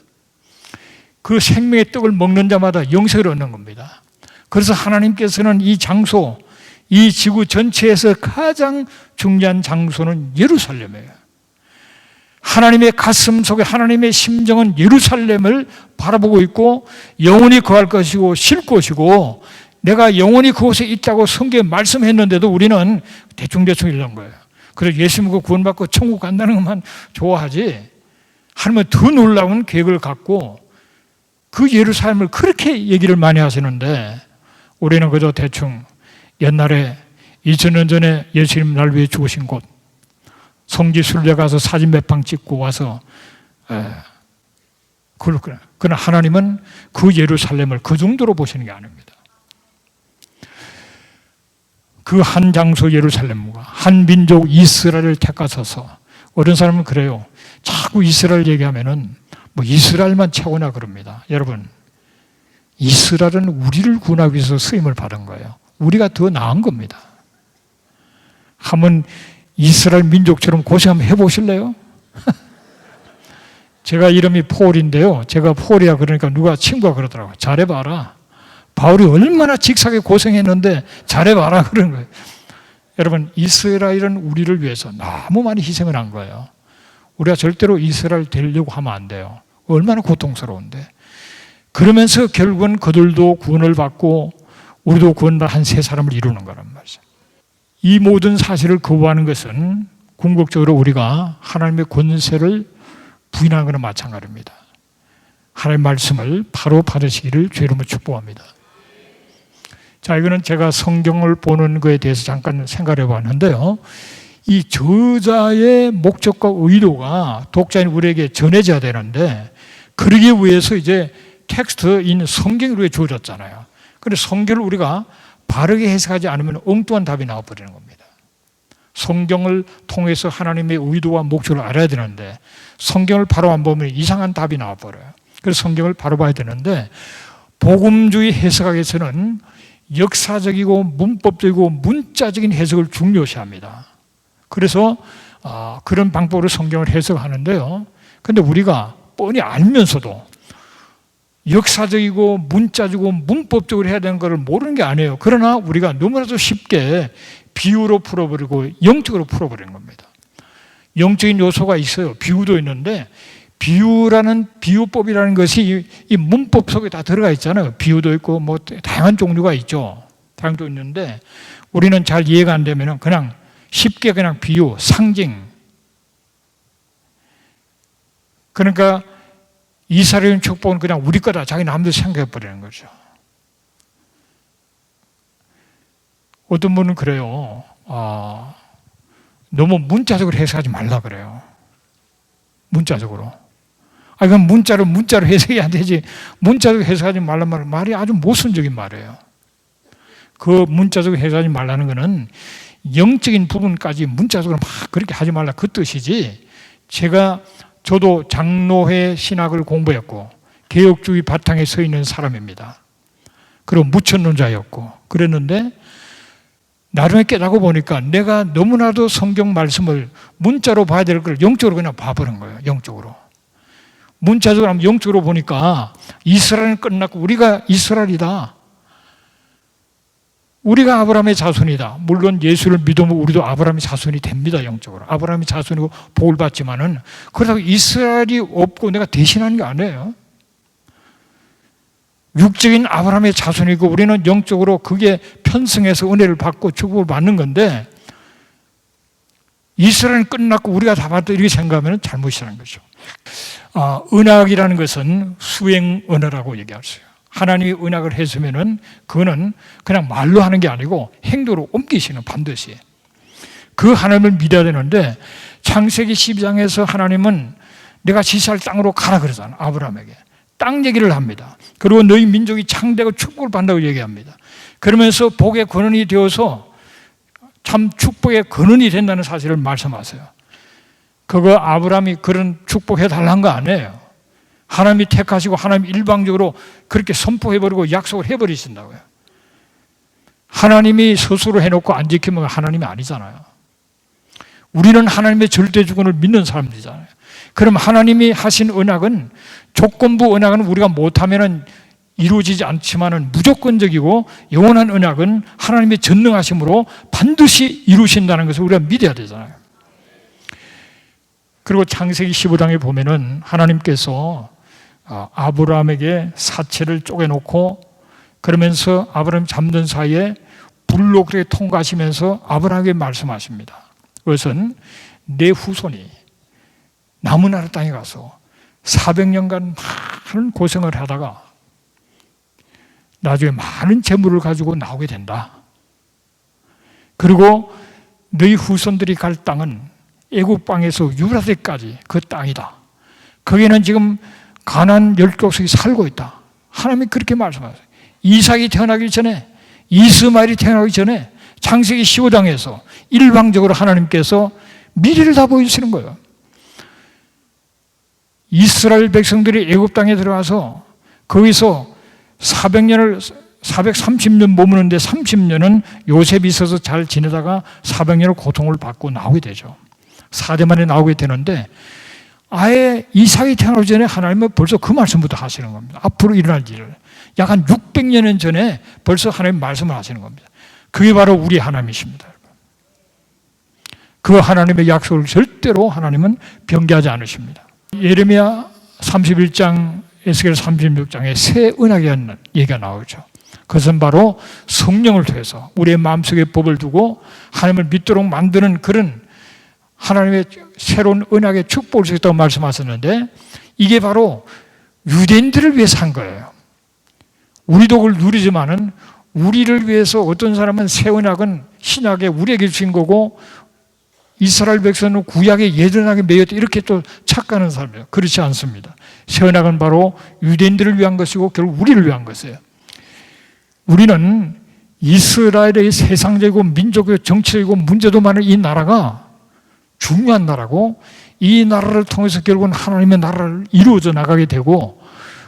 그 생명의 떡을 먹는 자마다 영생을 얻는 겁니다. 그래서 하나님께서는 이 장소, 이 지구 전체에서 가장 중요한 장소는 예루살렘이에요. 하나님의 가슴 속에 하나님의 심정은 예루살렘을 바라보고 있고 영원히 거할 것이고 쉴 것이고 내가 영원히 그곳에 있다고 성경에 말씀했는데도 우리는 대충대충 이런 거예요. 그래서 예수 믿고 구원받고 천국 간다는 것만 좋아하지 하나님은 더 놀라운 계획을 갖고 그 예루살렘을 그렇게 얘기를 많이 하시는데 우리는 그저 대충 옛날에 2000년 전에 예수님 날 위해 죽으신 곳 성지 순례 가서 사진 몇 방 찍고 와서 그러나 하나님은 그 예루살렘을 그 정도로 보시는 게 아닙니다. 그 한 장소 예루살렘과 한 민족 이스라엘을 택하셔서 어떤 사람은 그래요. 자꾸 이스라엘 얘기하면은 뭐 이스라엘만 최고나 그럽니다. 여러분 이스라엘은 우리를 구원하기 위해서 쓰임을 받은 거예요. 우리가 더 나은 겁니다. 한번 이스라엘 민족처럼 고생 한번 해보실래요? 제가 이름이 폴인데요. 제가 폴이야 그러니까 누가 친구가 그러더라고요. 잘해봐라. 바울이 얼마나 직사게 고생했는데 잘해봐라 그러는 거예요. 여러분 이스라엘은 우리를 위해서 너무 많이 희생을 한 거예요. 우리가 절대로 이스라엘 되려고 하면 안 돼요. 얼마나 고통스러운데. 그러면서 결국은 그들도 구원을 받고 우리도 구원받은 한 세 사람을 이루는 거란 말이죠. 이 모든 사실을 거부하는 것은 궁극적으로 우리가 하나님의 권세를 부인하는 것과 마찬가지입니다. 하나님의 말씀을 바로 받으시기를 주의 이름으로 축복합니다. 자, 이거는 제가 성경을 보는 것에 대해서 잠깐 생각해 봤는데요. 이 저자의 목적과 의도가 독자인 우리에게 전해져야 되는데 그러기 위해서 이제 텍스트인 성경이 우리에게 주어졌잖아요. 그런데 성경을 우리가 바르게 해석하지 않으면 엉뚱한 답이 나와버리는 겁니다. 성경을 통해서 하나님의 의도와 목적을 알아야 되는데 성경을 바로 안 보면 이상한 답이 나와버려요. 그래서 성경을 바로 봐야 되는데 복음주의 해석학에서는 역사적이고 문법적이고 문자적인 해석을 중요시합니다. 그래서 그런 방법으로 성경을 해석하는데요. 그런데 우리가 뻔히 알면서도 역사적이고 문자적이고 문법적으로 해야 되는 것을 모르는 게 아니에요. 그러나 우리가 너무나도 쉽게 비유로 풀어버리고 영적으로 풀어버리는 겁니다. 영적인 요소가 있어요. 비유도 있는데 비유법이라는 것이 이 문법 속에 다 들어가 있잖아요. 비유도 있고 뭐 다양한 종류가 있죠. 다양한 종류 있는데 우리는 잘 이해가 안 되면 그냥 쉽게 그냥 비유, 상징. 그러니까 이스라엘 축복은 그냥 우리 거다 자기 남들 생각해버리는 거죠. 어떤 분은 그래요. 너무 문자적으로 해석하지 말라 그래요. 문자적으로. 그럼 문자로 해석해야 되지. 문자적으로 해석하지 말란 말이 아주 모순적인 말이에요. 그 문자적으로 해석하지 말라는 것은 영적인 부분까지 문자적으로 막 그렇게 하지 말라 그 뜻이지. 저도 장로회 신학을 공부했고 개혁주의 바탕에 서 있는 사람입니다. 그리고 무천론자였고 그랬는데 나중에 깨닫고 보니까 내가 너무나도 성경 말씀을 문자로 봐야 될 걸 영적으로 그냥 봐버린 거예요. 영적으로. 문자적으로 하면 영적으로 보니까 이스라엘은 끝났고 우리가 이스라엘이다. 우리가 아브라함의 자손이다. 물론 예수를 믿으면 우리도 아브라함의 자손이 됩니다. 영적으로. 아브라함의 자손이고 복을 받지만은 그렇다고 이스라엘이 없고 내가 대신하는 게 아니에요. 육적인 아브라함의 자손이고 우리는 영적으로 그게 편승해서 은혜를 받고 축복을 받는 건데 이스라엘은 끝났고 우리가 다 받다 이렇게 생각하면 잘못이라는 거죠. 은약이라는 것은 수행 언어라고 얘기하세요. 하나님이 은약을 했으면은 그거는 그냥 말로 하는 게 아니고 행동으로 옮기시는 반드시. 그 하나님을 믿어야 되는데 창세기 12장에서 하나님은 내가 지시할 땅으로 가라 그러잖아. 아브라함에게. 땅 얘기를 합니다. 그리고 너희 민족이 창대하고 축복을 받는다고 얘기합니다. 그러면서 복의 근원이 되어서 참 축복의 근원이 된다는 사실을 말씀하세요. 그거 아브라함이 그런 축복해달라는 거 아니에요. 하나님이 택하시고 하나님이 일방적으로 그렇게 선포해버리고 약속을 해버리신다고요. 하나님이 스스로 해놓고 안 지키면 하나님이 아니잖아요. 우리는 하나님의 절대주권을 믿는 사람들이잖아요. 그럼 하나님이 하신 언약은, 조건부 언약은 우리가 못하면 이루어지지 않지만은 무조건적이고 영원한 언약은 하나님의 전능하심으로 반드시 이루신다는 것을 우리가 믿어야 되잖아요. 그리고 창세기 15장에 보면은 하나님께서 아브라함에게 사체를 쪼개놓고 그러면서 아브라함 잠든 사이에 불로 그렇게 통과하시면서 아브라함에게 말씀하십니다. 그것은 내 후손이 남은 나라 땅에 가서 400년간 많은 고생을 하다가 나중에 많은 재물을 가지고 나오게 된다. 그리고 너희 후손들이 갈 땅은 애굽 땅에서 유라데까지 그 땅이다. 거기는 지금 가나안 10족속이 살고 있다. 하나님이 그렇게 말씀하세요. 이삭이 태어나기 전에, 이스마엘이 태어나기 전에 창세기 15장에서 일방적으로 하나님께서 미래를 다 보여주시는 거예요. 이스라엘 백성들이 애굽 땅에 들어가서 거기서 430년 머무는데 30년은 요셉이 있어서 잘 지내다가 400년을 고통을 받고 나오게 되죠. 4대 만에 나오게 되는데 아예 이삭이 태어나기 전에 하나님은 벌써 그 말씀부터 하시는 겁니다. 앞으로 일어날 일을. 약 한 600년 전에 벌써 하나님 말씀을 하시는 겁니다. 그게 바로 우리 하나님이십니다. 그 하나님의 약속을 절대로 하나님은 변개하지 않으십니다. 예레미야 31장, 에스겔 36장에 새 언약이라는 얘기가 나오죠. 그것은 바로 성령을 통해서 우리의 마음속에 법을 두고 하나님을 믿도록 만드는 그런 하나님의 새로운 언약의 축복을 주겠다고 말씀하셨는데 이게 바로 유대인들을 위해서 한 거예요. 우리도 그걸 누리지만은 우리를 위해서 어떤 사람은 새 언약은 신약에 우리에게 주신 거고 이스라엘 백성은 구약의 예전하게 매였다 이렇게 또 착각하는 사람이에요. 그렇지 않습니다. 새 언약은 바로 유대인들을 위한 것이고 결국 우리를 위한 것이에요. 우리는 이스라엘의 세상적이고 민족이고 정치적이고 문제도 많은 이 나라가 중요한 나라고 이 나라를 통해서 결국은 하나님의 나라를 이루어져 나가게 되고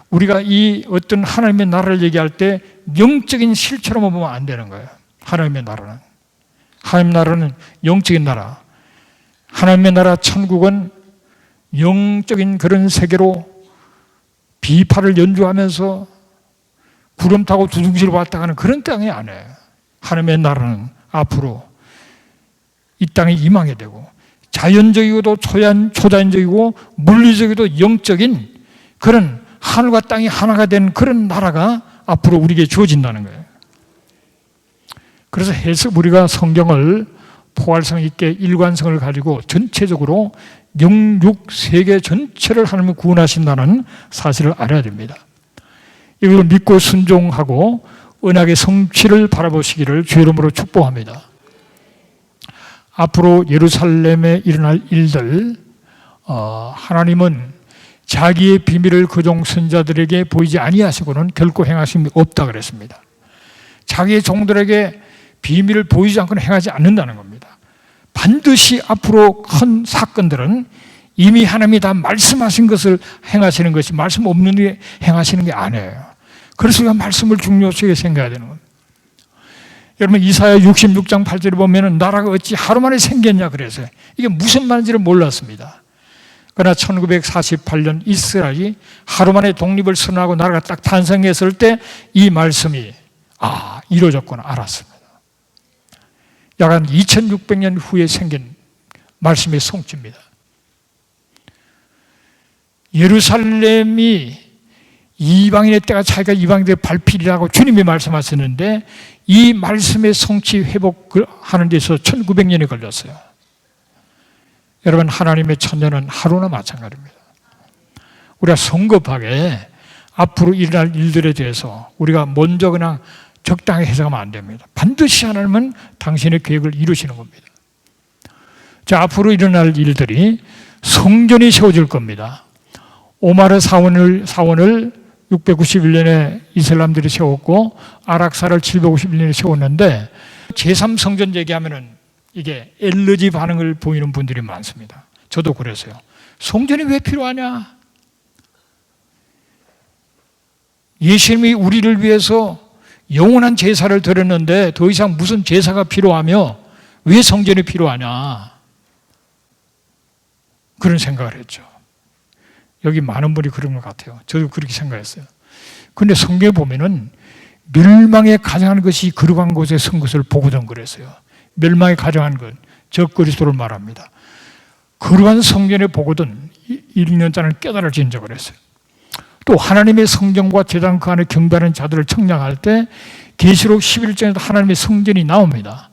우리가 이 어떤 하나님의 나라를 얘기할 때 영적인 실체로만 보면 안 되는 거예요. 하나님의 나라는. 하나님의 나라는 영적인 나라. 하나님의 나라 천국은 영적인 그런 세계로 비파를 연주하면서 구름 타고 두둥실 왔다 가는 그런 땅이 아니에요. 하나님의 나라는 앞으로 이 땅에 임하게 되고 자연적이고도 초자연적이고 물리적이고도 영적인 그런 하늘과 땅이 하나가 된 그런 나라가 앞으로 우리에게 주어진다는 거예요. 그래서 해석 우리가 성경을 포괄성 있게 일관성을 가지고 전체적으로 영육 세계 전체를 하나님이 구원하신다는 사실을 알아야 됩니다. 이걸 믿고 순종하고 언약의 성취를 바라보시기를 주의 이름으로 축복합니다. 앞으로 예루살렘에 일어날 일들, 하나님은 자기의 비밀을 그종 선자들에게 보이지 아니하시고는 결코 행하심이 없다 그랬습니다. 자기의 종들에게 비밀을 보이지 않고는 행하지 않는다는 겁니다. 반드시 앞으로 큰 사건들은 이미 하나님이 다 말씀하신 것을 행하시는 것이 말씀 없는 게 행하시는 게 아니에요. 그래서 우리가 말씀을 중요하게 생각해야 되는 겁니다. 여러분 이사야 66장 8절에 보면 나라가 어찌 하루 만에 생겼냐 그래서 이게 무슨 말인지를 몰랐습니다. 그러나 1948년 이스라엘이 하루 만에 독립을 선언하고 나라가 딱 탄생했을 때 이 말씀이 이루어졌구나 알았습니다. 약 한 2600년 후에 생긴 말씀의 성취입니다. 예루살렘이 이방인의 때가 차이가 이방인들의 발필이라고 주님이 말씀하셨는데 이 말씀의 성취 회복하는 데 있어서 1900년이 걸렸어요. 여러분 하나님의 천년은 하루나 마찬가지입니다. 우리가 성급하게 앞으로 일어날 일들에 대해서 우리가 먼저 그냥 적당히 해석하면 안 됩니다. 반드시 하나님은 당신의 계획을 이루시는 겁니다. 자, 앞으로 일어날 일들이 성전이 세워질 겁니다. 오마르 사원을 691년에 이슬람들이 세웠고 아락사를 751년에 세웠는데 제3성전 얘기하면은 이게 엘러지 반응을 보이는 분들이 많습니다. 저도 그래서요. 성전이 왜 필요하냐? 예수님이 우리를 위해서 영원한 제사를 드렸는데 더 이상 무슨 제사가 필요하며 왜 성전이 필요하냐? 그런 생각을 했죠. 여기 많은 분이 그런 것 같아요. 저도 그렇게 생각했어요. 그런데 성경에 보면은 멸망에 가장한 것이 거룩한 곳에 선 것을 보거든 그랬어요. 멸망에 가장한 것, 저 그리스도를 말합니다. 거룩한 성전에 보거든 읽는 자는 깨달아진다 그랬어요. 또 하나님의 성전과 제단 그 안에 경배하는 자들을 청량할 때 계시록 11장에도 하나님의 성전이 나옵니다.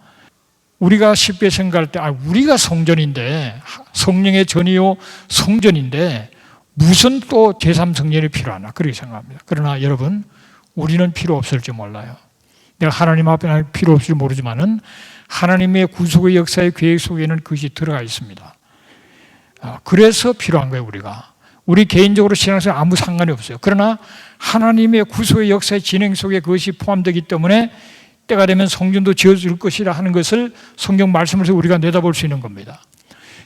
우리가 쉽게 생각할 때 우리가 성전인데 성령의 전이요 성전인데 무슨 또 제3성전이 필요하나 그렇게 생각합니다. 그러나 여러분 우리는 필요 없을지 몰라요. 내가 하나님 앞에 필요 없을지 모르지만은 하나님의 구속의 역사의 계획 속에는 그것이 들어가 있습니다. 그래서 필요한 거예요. 우리 개인적으로 신앙생활 아무 상관이 없어요. 그러나 하나님의 구속의 역사의 진행 속에 그것이 포함되기 때문에 때가 되면 성전도 지어줄 것이라 하는 것을 성경 말씀에서 우리가 내다볼 수 있는 겁니다.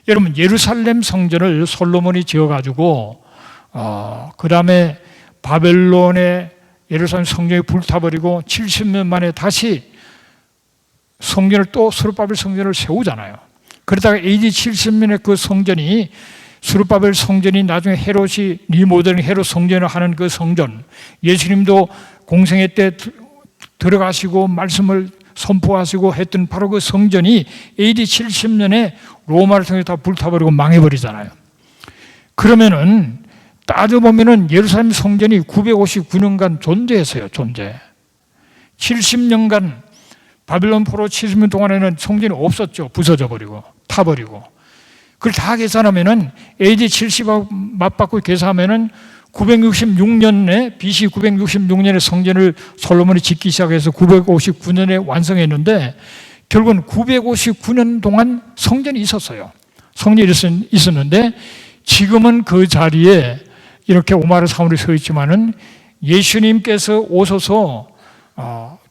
여러분 예루살렘 성전을 솔로몬이 지어가지고 그 다음에 바벨론의 예루살렘 성전이 불타버리고 70년 만에 다시 성전을 또 스룹바벨 성전을 세우잖아요. 그러다가 AD 70년에 그 성전이 스룹바벨 성전이 나중에 헤롯이 리모델링 헤롯 성전을 하는 그 성전, 예수님도 공생애 때 들어가시고 말씀을 선포하시고 했던 바로 그 성전이 AD 70년에 로마를 통해 다 불타버리고 망해버리잖아요. 그러면은 따져보면은 예루살렘 성전이 959년간 존재했어요. 70년간 바빌론 포로 70년 동안에는 성전이 없었죠. 부서져 버리고 타버리고. 그걸 다 계산하면은 AD 70하고 맞바꾸고 계산하면은 966년에 BC 966년에 성전을 솔로몬이 짓기 시작해서 959년에 완성했는데 결국은 959년 동안 성전이 있었어요. 성전이 있었는데 지금은 그 자리에 이렇게 오마르 사울이 서 있지만은 예수님께서 오셔서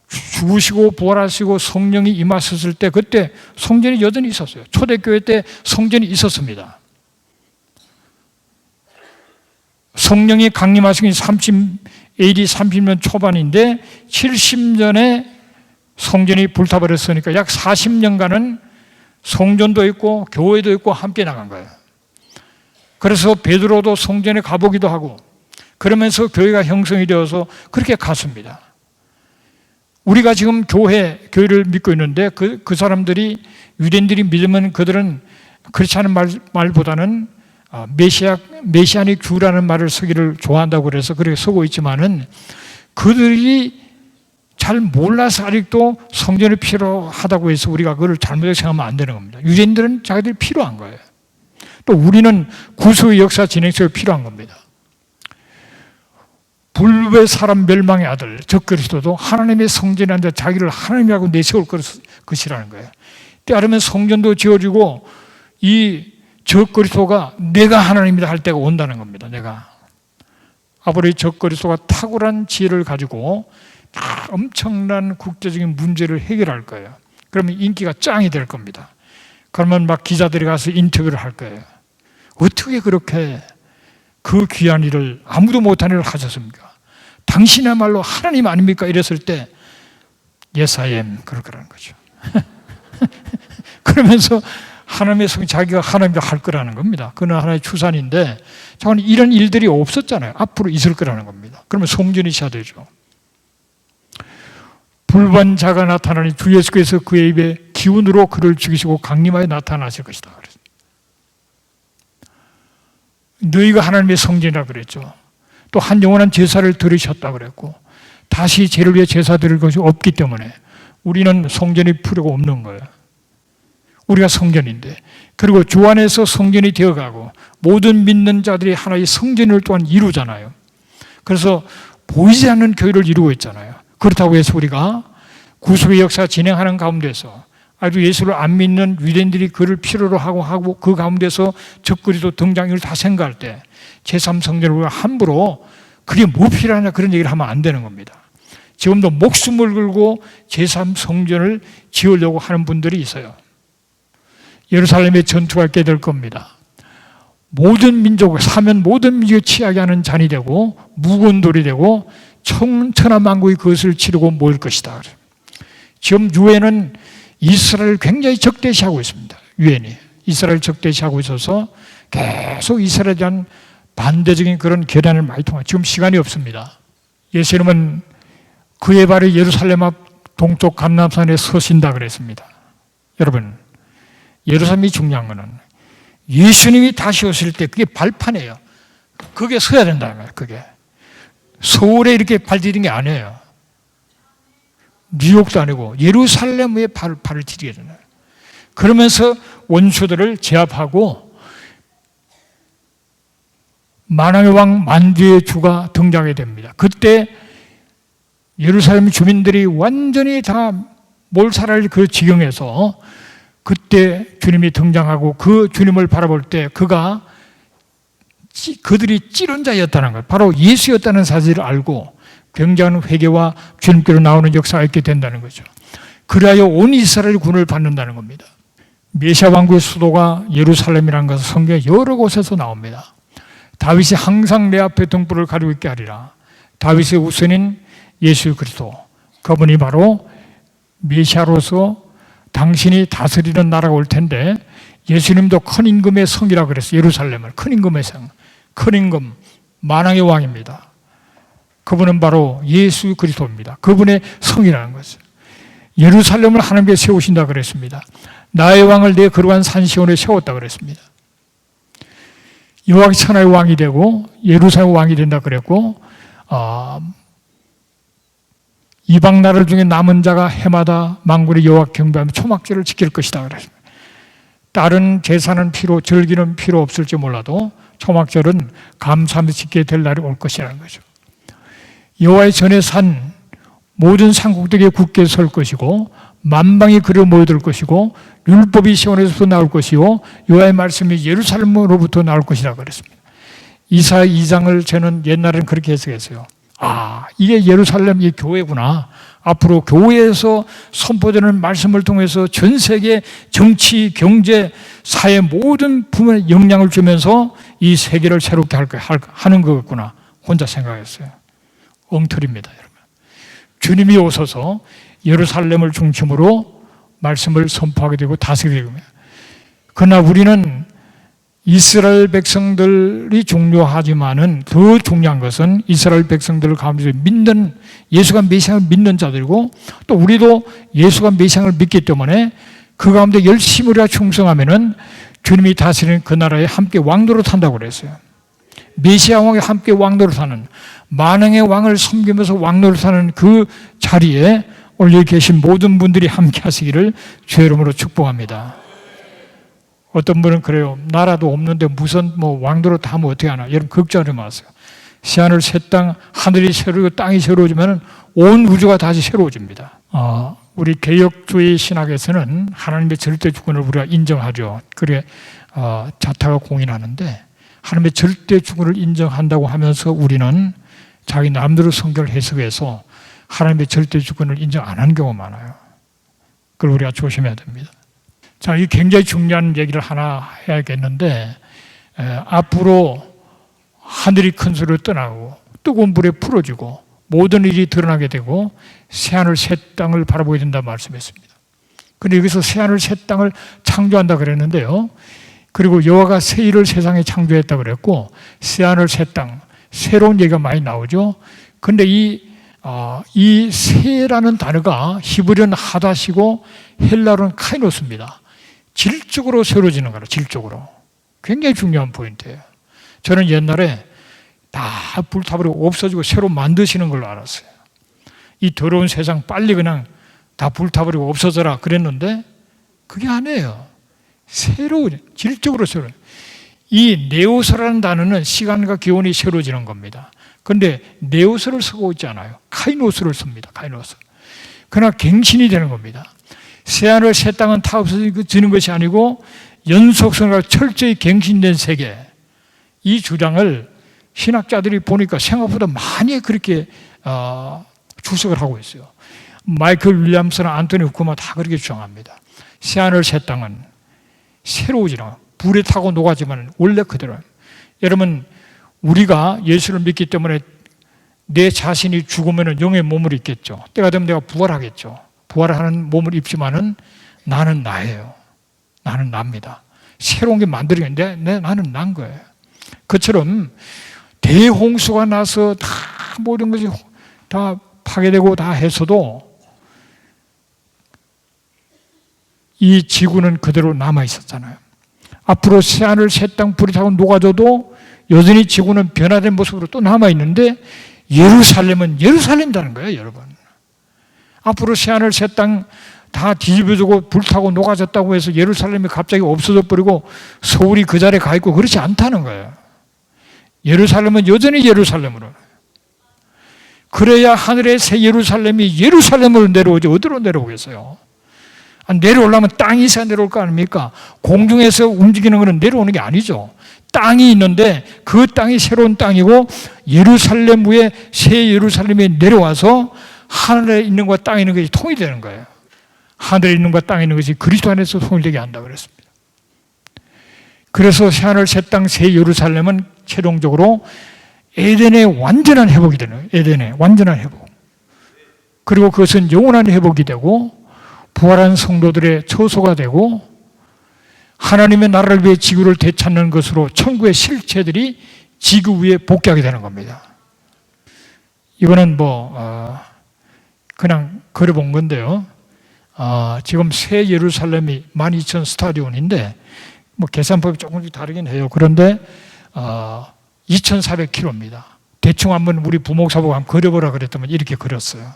죽으시고 부활하시고 성령이 임하셨을 때 그때 성전이 여전히 있었어요. 초대교회 때 성전이 있었습니다. 성령이 강림하신 게 AD 30년 초반인데 70년에 성전이 불타버렸으니까 약 40년간은 성전도 있고 교회도 있고 함께 나간 거예요. 그래서 베드로도 성전에 가보기도 하고 그러면서 교회가 형성이 되어서 그렇게 갔습니다. 우리가 지금 교회를 믿고 있는데 그 사람들이 유대인들이 믿으면 그들은 그렇지 않은 말보다는 메시아닉 주라는 말을 쓰기를 좋아한다고 그래서 그렇게 쓰고 있지만은 그들이 잘 몰라서 아직도 성전이 필요하다고 해서 우리가 그걸 잘못하게 생각하면 안 되는 겁니다. 유대인들은 자기들이 필요한 거예요. 또 우리는 구속의 역사 진행 속에 필요한 겁니다. 불후의 사람 멸망의 아들 적그리스도도 하나님의 성전이라는 데 자기를 하나님이라고 내세울 것이라는 거예요. 때아르면 성전도 지어지고 이 적그리스도가 내가 하나님이다 할 때가 온다는 겁니다. 아버지 적그리스도가 탁월한 지혜를 가지고 엄청난 국제적인 문제를 해결할 거예요. 그러면 인기가 짱이 될 겁니다. 그러면 막 기자들이 가서 인터뷰를 할 거예요. 어떻게 그렇게 그 귀한 일을 아무도 못한 일을 하셨습니까? 당신이야말로 하나님 아닙니까? 이랬을 때 Yes, I am. 그럴 거라는 거죠. 그러면서 하나님의 성 자기가 하나님이라 할 거라는 겁니다. 그는 하나의 추산인데 저는 이런 일들이 없었잖아요. 앞으로 있을 거라는 겁니다. 그러면 성전이 있어야 되죠. 불반 자가 나타나니 주 예수께서 그의 입에 기운으로 그를 죽이시고 강림하여 나타나실 것이다. 너희가 하나님의 성전이라 그랬죠. 또 한 영원한 제사를 드리셨다 그랬고 다시 죄를 위해 제사 드릴 것이 없기 때문에 우리는 성전이 필요가 없는 거예요. 우리가 성전인데 그리고 주 안에서 성전이 되어가고 모든 믿는 자들이 하나의 성전을 또한 이루잖아요. 그래서 보이지 않는 교회를 이루고 있잖아요. 그렇다고 해서 우리가 구속의 역사 진행하는 가운데서 아주 예수를 안 믿는 유대인들이 그를 필요로 하고 그 가운데서 적그리스도 등장을 다 생각할 때 제3성전을 우리가 함부로 그게 뭐 필요하냐 그런 얘기를 하면 안 되는 겁니다. 지금도 목숨을 걸고 제3성전을 지으려고 하는 분들이 있어요. 예루살렘에 전투가 있게 될 겁니다. 모든 민족, 사면 모든 민족이 취하게 하는 잔이 되고 무거운 돌이 되고 천하만국이 그것을 치르고 모일 것이다. 지금 유엔은 이스라엘을 굉장히 적대시하고 있습니다. 유엔이 이스라엘 적대시하고 있어서 계속 이스라엘에 대한 반대적인 그런 결단을 많이 통하고 지금 시간이 없습니다. 예수님은 그의 발이 예루살렘 앞 동쪽 감람산에 서신다 그랬습니다. 여러분, 예루살렘이 중요한 거는 예수님이 다시 오실 때 그게 발판이에요. 그게 서야 된다는 거예요. 그게 서울에 이렇게 발 디딘 게 아니에요. 뉴욕도 아니고 예루살렘에 발을 디디게 되나요? 그러면서 원수들을 제압하고 만왕의 왕 만주의 주가 등장하게 됩니다. 그때 예루살렘 주민들이 완전히 다 몰살할 그 지경에서 그때 주님이 등장하고 그 주님을 바라볼 때 그들이 찌른 자였다는 것, 바로 예수였다는 사실을 알고 굉장한 회개와 주님께로 나오는 역사가 있게 된다는 거죠. 그리하여 온 이스라엘 군을 받는다는 겁니다. 메시아 왕국의 수도가 예루살렘이라는 것은 성경에 여러 곳에서 나옵니다. 다윗이 항상 내 앞에 등불을 가지고 있게 하리라. 다윗의 우선인 예수 그리스도, 그분이 바로 메시아로서 당신이 다스리는 나라가 올 텐데 예수님도 큰 임금의 성이라고 그랬어요. 예루살렘을 큰 임금의 성, 큰 임금, 만왕의 왕입니다. 그분은 바로 예수 그리스도입니다. 그분의 성이라는 것을. 예루살렘을 하나님께 세우신다 그랬습니다. 나의 왕을 내 거룩한 산 시온에 세웠다 그랬습니다. 여호와가 천하의 왕이 되고 예루살렘 왕이 된다 그랬고 이방 나라들 중에 남은 자가 해마다 만군의 여호와 경배하며 초막절을 지킬 것이다 그랬습니다. 다른 제사는 절기는 필요 없을지 몰라도 초막절은 감사하며 지켜야 될 날이 올 것이라는 거죠. 여호와의 전에 산 모든 산국들이 굳게 설 것이고 만방이 그리로 모여들 것이고 율법이 시온에서부터 나올 것이요 여호와의 말씀이 예루살렘으로부터 나올 것이라고 그랬습니다. 이사야 2장을 저는 옛날에는 그렇게 해석했어요. 이게 예루살렘 이 교회구나. 앞으로 교회에서 선포되는 말씀을 통해서 전 세계 정치, 경제, 사회 모든 부분에 영향을 주면서 이 세계를 새롭게 하는 거겠구나. 혼자 생각했어요. 엉터리입니다, 여러분. 주님이 오셔서 예루살렘을 중심으로 말씀을 선포하게 되고 다스리게 됩니다. 그러나 우리는 이스라엘 백성들이 중요하지만은 더 중요한 것은 이스라엘 백성들 가운데 믿는 예수가 메시아를 믿는 자들이고 또 우리도 예수가 메시아를 믿기 때문에 그 가운데 열심히 우리가 충성하면은 주님이 다스리는 그 나라에 함께 왕도로 탄다고 그랬어요. 메시아 왕이 함께 왕도로 타는 만왕의 왕을 섬기면서 왕도로 타는 그 자리에 오늘 여기 계신 모든 분들이 함께 하시기를 주의 이름으로 축복합니다. 어떤 분은 그래요. 나라도 없는데 무슨 왕도로 타면 어떻게 하나. 여러분 걱정하지 마세요. 새하늘 새 땅, 하늘이 새로우고 땅이 새로워지면 온 우주가 다시 새로워집니다. 우리 개혁주의 신학에서는 하나님의 절대 주권을 우리가 인정하죠. 그래 자타가 공인하는데 하나님의 절대 주권을 인정한다고 하면서 우리는 자기 남대로 성경을 해석해서 하나님의 절대 주권을 인정 안 하는 경우가 많아요. 그걸 우리가 조심해야 됩니다. 자, 이 굉장히 중요한 얘기를 하나 해야겠는데 앞으로 하늘이 큰 소리로 떠나고 뜨거운 불에 풀어지고 모든 일이 드러나게 되고 새하늘 새 땅을 바라보게 된다 말씀했습니다. 그런데 여기서 새하늘 새 땅을 창조한다 그랬는데요. 그리고 여호와가 새 일을 세상에 창조했다 그랬고 새하늘 새 땅, 새로운 얘기가 많이 나오죠. 그런데 이 새라는 단어가 히브리어는 하다시고 헬라어는 카이노스입니다. 질적으로 새로워지는 거라, 질적으로. 굉장히 중요한 포인트예요. 저는 옛날에 다 불타버리고 없어지고 새로 만드시는 걸로 알았어요. 이 더러운 세상 빨리 그냥 다 불타버리고 없어져라 그랬는데 그게 아니에요. 질적으로 새로워요. 이 네오스라는 단어는 시간과 기온이 새로워지는 겁니다. 그런데 네오스를 쓰고 있지 않아요. 카이노스를 씁니다. 카이노스. 그러나 갱신이 되는 겁니다. 새하늘 새 땅은 다 없어지는 것이 아니고 연속성과 철저히 갱신된 세계, 이 주장을 신학자들이 보니까 생각보다 많이 그렇게 주석을 하고 있어요. 마이클 윌리엄스나 안토니 후쿠마 다 그렇게 주장합니다. 새하늘 새 땅은 새로워지나 불에 타고 녹아지만 원래 그대로예요. 여러분, 우리가 예수를 믿기 때문에 내 자신이 죽으면 영의 몸을 입겠죠. 때가 되면 내가 부활하겠죠. 부활하는 몸을 입지만은 나는 나예요. 나는 납니다. 새로운 게 만들어졌는데 나는 난 거예요. 그처럼 대홍수가 나서 다 모든 것이 다 파괴되고 다 했어도 이 지구는 그대로 남아 있었잖아요. 앞으로 새하늘 새 땅 불이 타고 녹아져도 여전히 지구는 변화된 모습으로 또 남아 있는데 예루살렘은 예루살렘이라는 거예요, 여러분. 앞으로 새하늘 새 땅 다 뒤집어지고 불타고 녹아졌다고 해서 예루살렘이 갑자기 없어져 버리고 서울이 그 자리에 가 있고 그렇지 않다는 거예요. 예루살렘은 여전히 예루살렘으로. 그래야 하늘의 새 예루살렘이 예루살렘으로 내려오지 어디로 내려오겠어요? 내려오려면 땅이 있어야 내려올 거 아닙니까? 공중에서 움직이는 것은 내려오는 게 아니죠. 땅이 있는데 그 땅이 새로운 땅이고 예루살렘 위에 새 예루살렘이 내려와서 하늘에 있는 것과 땅에 있는 것이 통일되는 거예요. 하늘에 있는 것과 땅에 있는 것이 그리스도 안에서 통일되게 한다고 그랬습니다. 그래서 새하늘 새 땅 새 예루살렘은 최종적으로 에덴의 완전한 회복이 되는, 에덴의 완전한 회복. 그리고 그것은 영원한 회복이 되고 부활한 성도들의 처소가 되고 하나님의 나라를 위해 지구를 되찾는 것으로 천국의 실체들이 지구 위에 복귀하게 되는 겁니다. 이거는 그냥 그려본 건데요. 지금 새 예루살렘이 12,000 스타디온인데 계산법이 조금씩 다르긴 해요. 그런데 2,400km입니다. 대충 한번 우리 부목사보고 한번 그려보라 그랬더니 이렇게 그렸어요.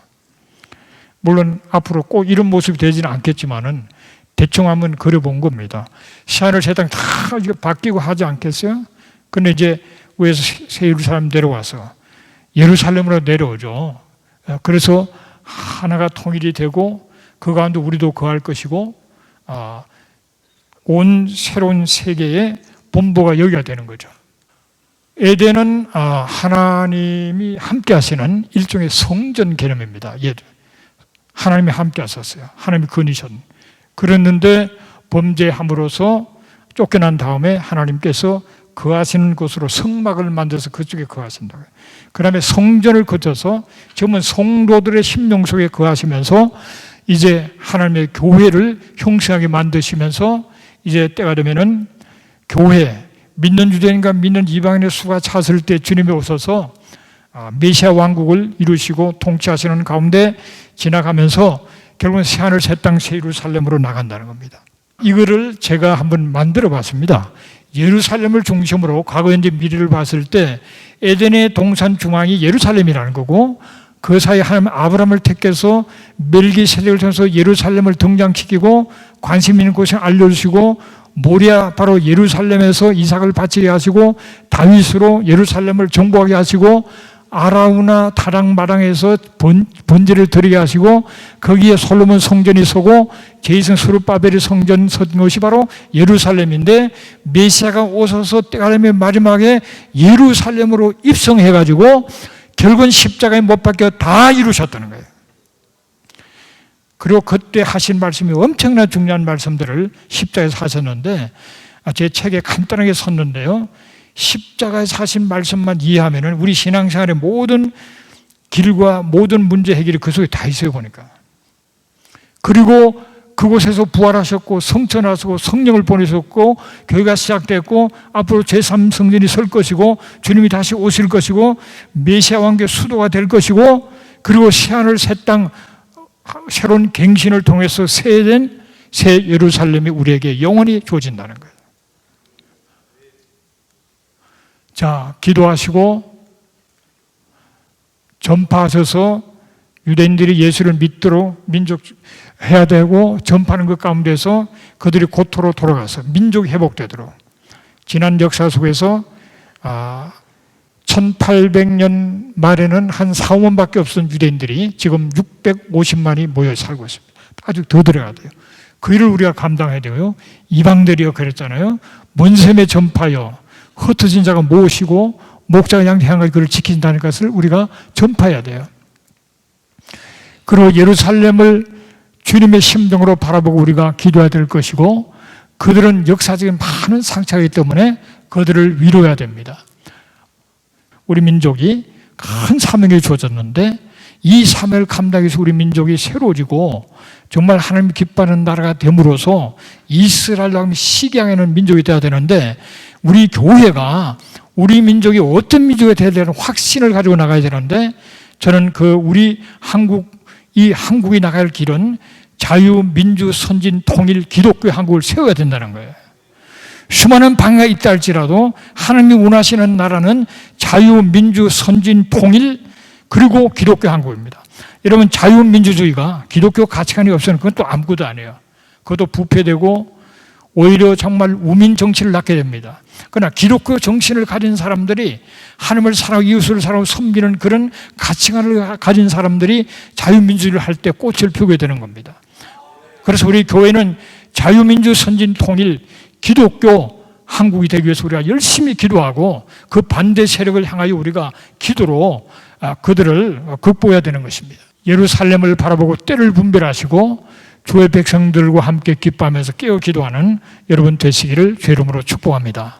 물론 앞으로 꼭 이런 모습이 되지는 않겠지만은 대충 한번 그려본 겁니다. 새하늘 새 땅 다 바뀌고 하지 않겠어요? 근데 이제 위에서 새 예루살렘 내려와서 예루살렘으로 내려오죠. 그래서 하나가 통일이 되고 그 가운데 우리도 거할 것이고 온 새로운 세계의 본부가 여기가 되는 거죠. 에덴은 하나님이 함께 하시는 일종의 성전 개념입니다. 하나님이 함께 하셨어요. 하나님이 거니셨. 그랬는데 범죄함으로써 쫓겨난 다음에 하나님께서 거하시는 곳으로 성막을 만들어서 그쪽에 거하신다고 해요. 그 다음에 성전을 거쳐서 지금은 성도들의 심령 속에 거하시면서 이제 하나님의 교회를 형성하게 만드시면서 이제 때가 되면은 교회, 믿는 유대인과 믿는 이방인의 수가 찼을 때 주님이 오셔서 메시아 왕국을 이루시고 통치하시는 가운데 지나가면서 결국은 새하늘 새 땅 새 예루살렘으로 나간다는 겁니다. 이거를 제가 한번 만들어 봤습니다. 예루살렘을 중심으로 과거 현재 미래를 봤을 때 에덴의 동산 중앙이 예루살렘이라는 거고 그 사이에 하나님 아브라함을 택해서 멜기세덱을 통해서 예루살렘을 등장시키고 관심 있는 곳을 알려주시고 모리아 바로 예루살렘에서 이삭을 바치게 하시고 다윗으로 예루살렘을 정복하게 하시고 아라우나 다락마당에서 번제를 드리게 하시고 거기에 솔로몬 성전이 서고 제이슨 스룹바벨의 성전 선 것이 바로 예루살렘인데 메시아가 오셔서 때가 되면 마지막에 예루살렘으로 입성해가지고 결국은 십자가에 못 박혀 다 이루셨다는 거예요. 그리고 그때 하신 말씀이 엄청나 중요한 말씀들을 십자가에서 하셨는데 제 책에 간단하게 썼는데요. 십자가에서 하신 말씀만 이해하면 우리 신앙생활의 모든 길과 모든 문제 해결이 그 속에 다 있어요 보니까. 그리고 그곳에서 부활하셨고 성천하시고 성령을 보내셨고 교회가 시작됐고 앞으로 제3성전이 설 것이고 주님이 다시 오실 것이고 메시아 왕국의 수도가 될 것이고 그리고 새하늘 새 땅 새로운 갱신을 통해서 새된 새 예루살렘이 우리에게 영원히 주어진다는 거예요. 자, 기도하시고 전파하셔서 유대인들이 예수를 믿도록 민족해야 되고 전파하는 것 가운데서 그들이 고토로 돌아가서 민족이 회복되도록 지난 역사 속에서 1800년 말에는 한 4, 5만밖에 없었던 유대인들이 지금 650만이 모여 살고 있습니다. 아직 더 들어가야 돼요. 그 일을 우리가 감당해야 되고요. 이방들이여 그랬잖아요. 먼 셈에 전파여 흩어진 자가 모으시고 목자가 양떼 한 가지 그를 지킨다는 것을 우리가 전파해야 돼요. 그리고 예루살렘을 주님의 심정으로 바라보고 우리가 기도해야 될 것이고, 그들은 역사적인 많은 상처가 있기 때문에 그들을 위로해야 됩니다. 우리 민족이 큰 사명이 주어졌는데 이 사명을 감당하기 위해서 우리 민족이 새로워지고 정말 하나님 기뻐하는 나라가 됨으로써 이스라엘로 하면 시기하는 민족이 되어야 되는데, 우리 교회가 우리 민족이 어떤 민족이 되어야 되는 확신을 가지고 나가야 되는데, 저는 우리 이 한국이 나갈 길은 자유, 민주, 선진, 통일, 기독교 한국을 세워야 된다는 거예요. 수많은 방해가 있다 할지라도 하나님이 원하시는 나라는 자유, 민주, 선진, 통일, 그리고 기독교 한국입니다. 여러분, 자유민주주의가 기독교 가치관이 없으면 그건 또 아무것도 아니에요. 그것도 부패되고 오히려 정말 우민 정치를 낳게 됩니다. 그러나 기독교 정신을 가진 사람들이 하나님을 사랑하고 이웃을 사랑하고 섬기는 그런 가치관을 가진 사람들이 자유민주주의를 할 때 꽃을 피우게 되는 겁니다. 그래서 우리 교회는 자유민주 선진 통일 기독교 한국이 되기 위해서 우리가 열심히 기도하고 그 반대 세력을 향하여 우리가 기도로 그들을 극복해야 되는 것입니다. 예루살렘을 바라보고 때를 분별하시고 주의 백성들과 함께 기뻐하면서 깨어 기도하는 여러분 되시기를 주의 이름으로 축복합니다.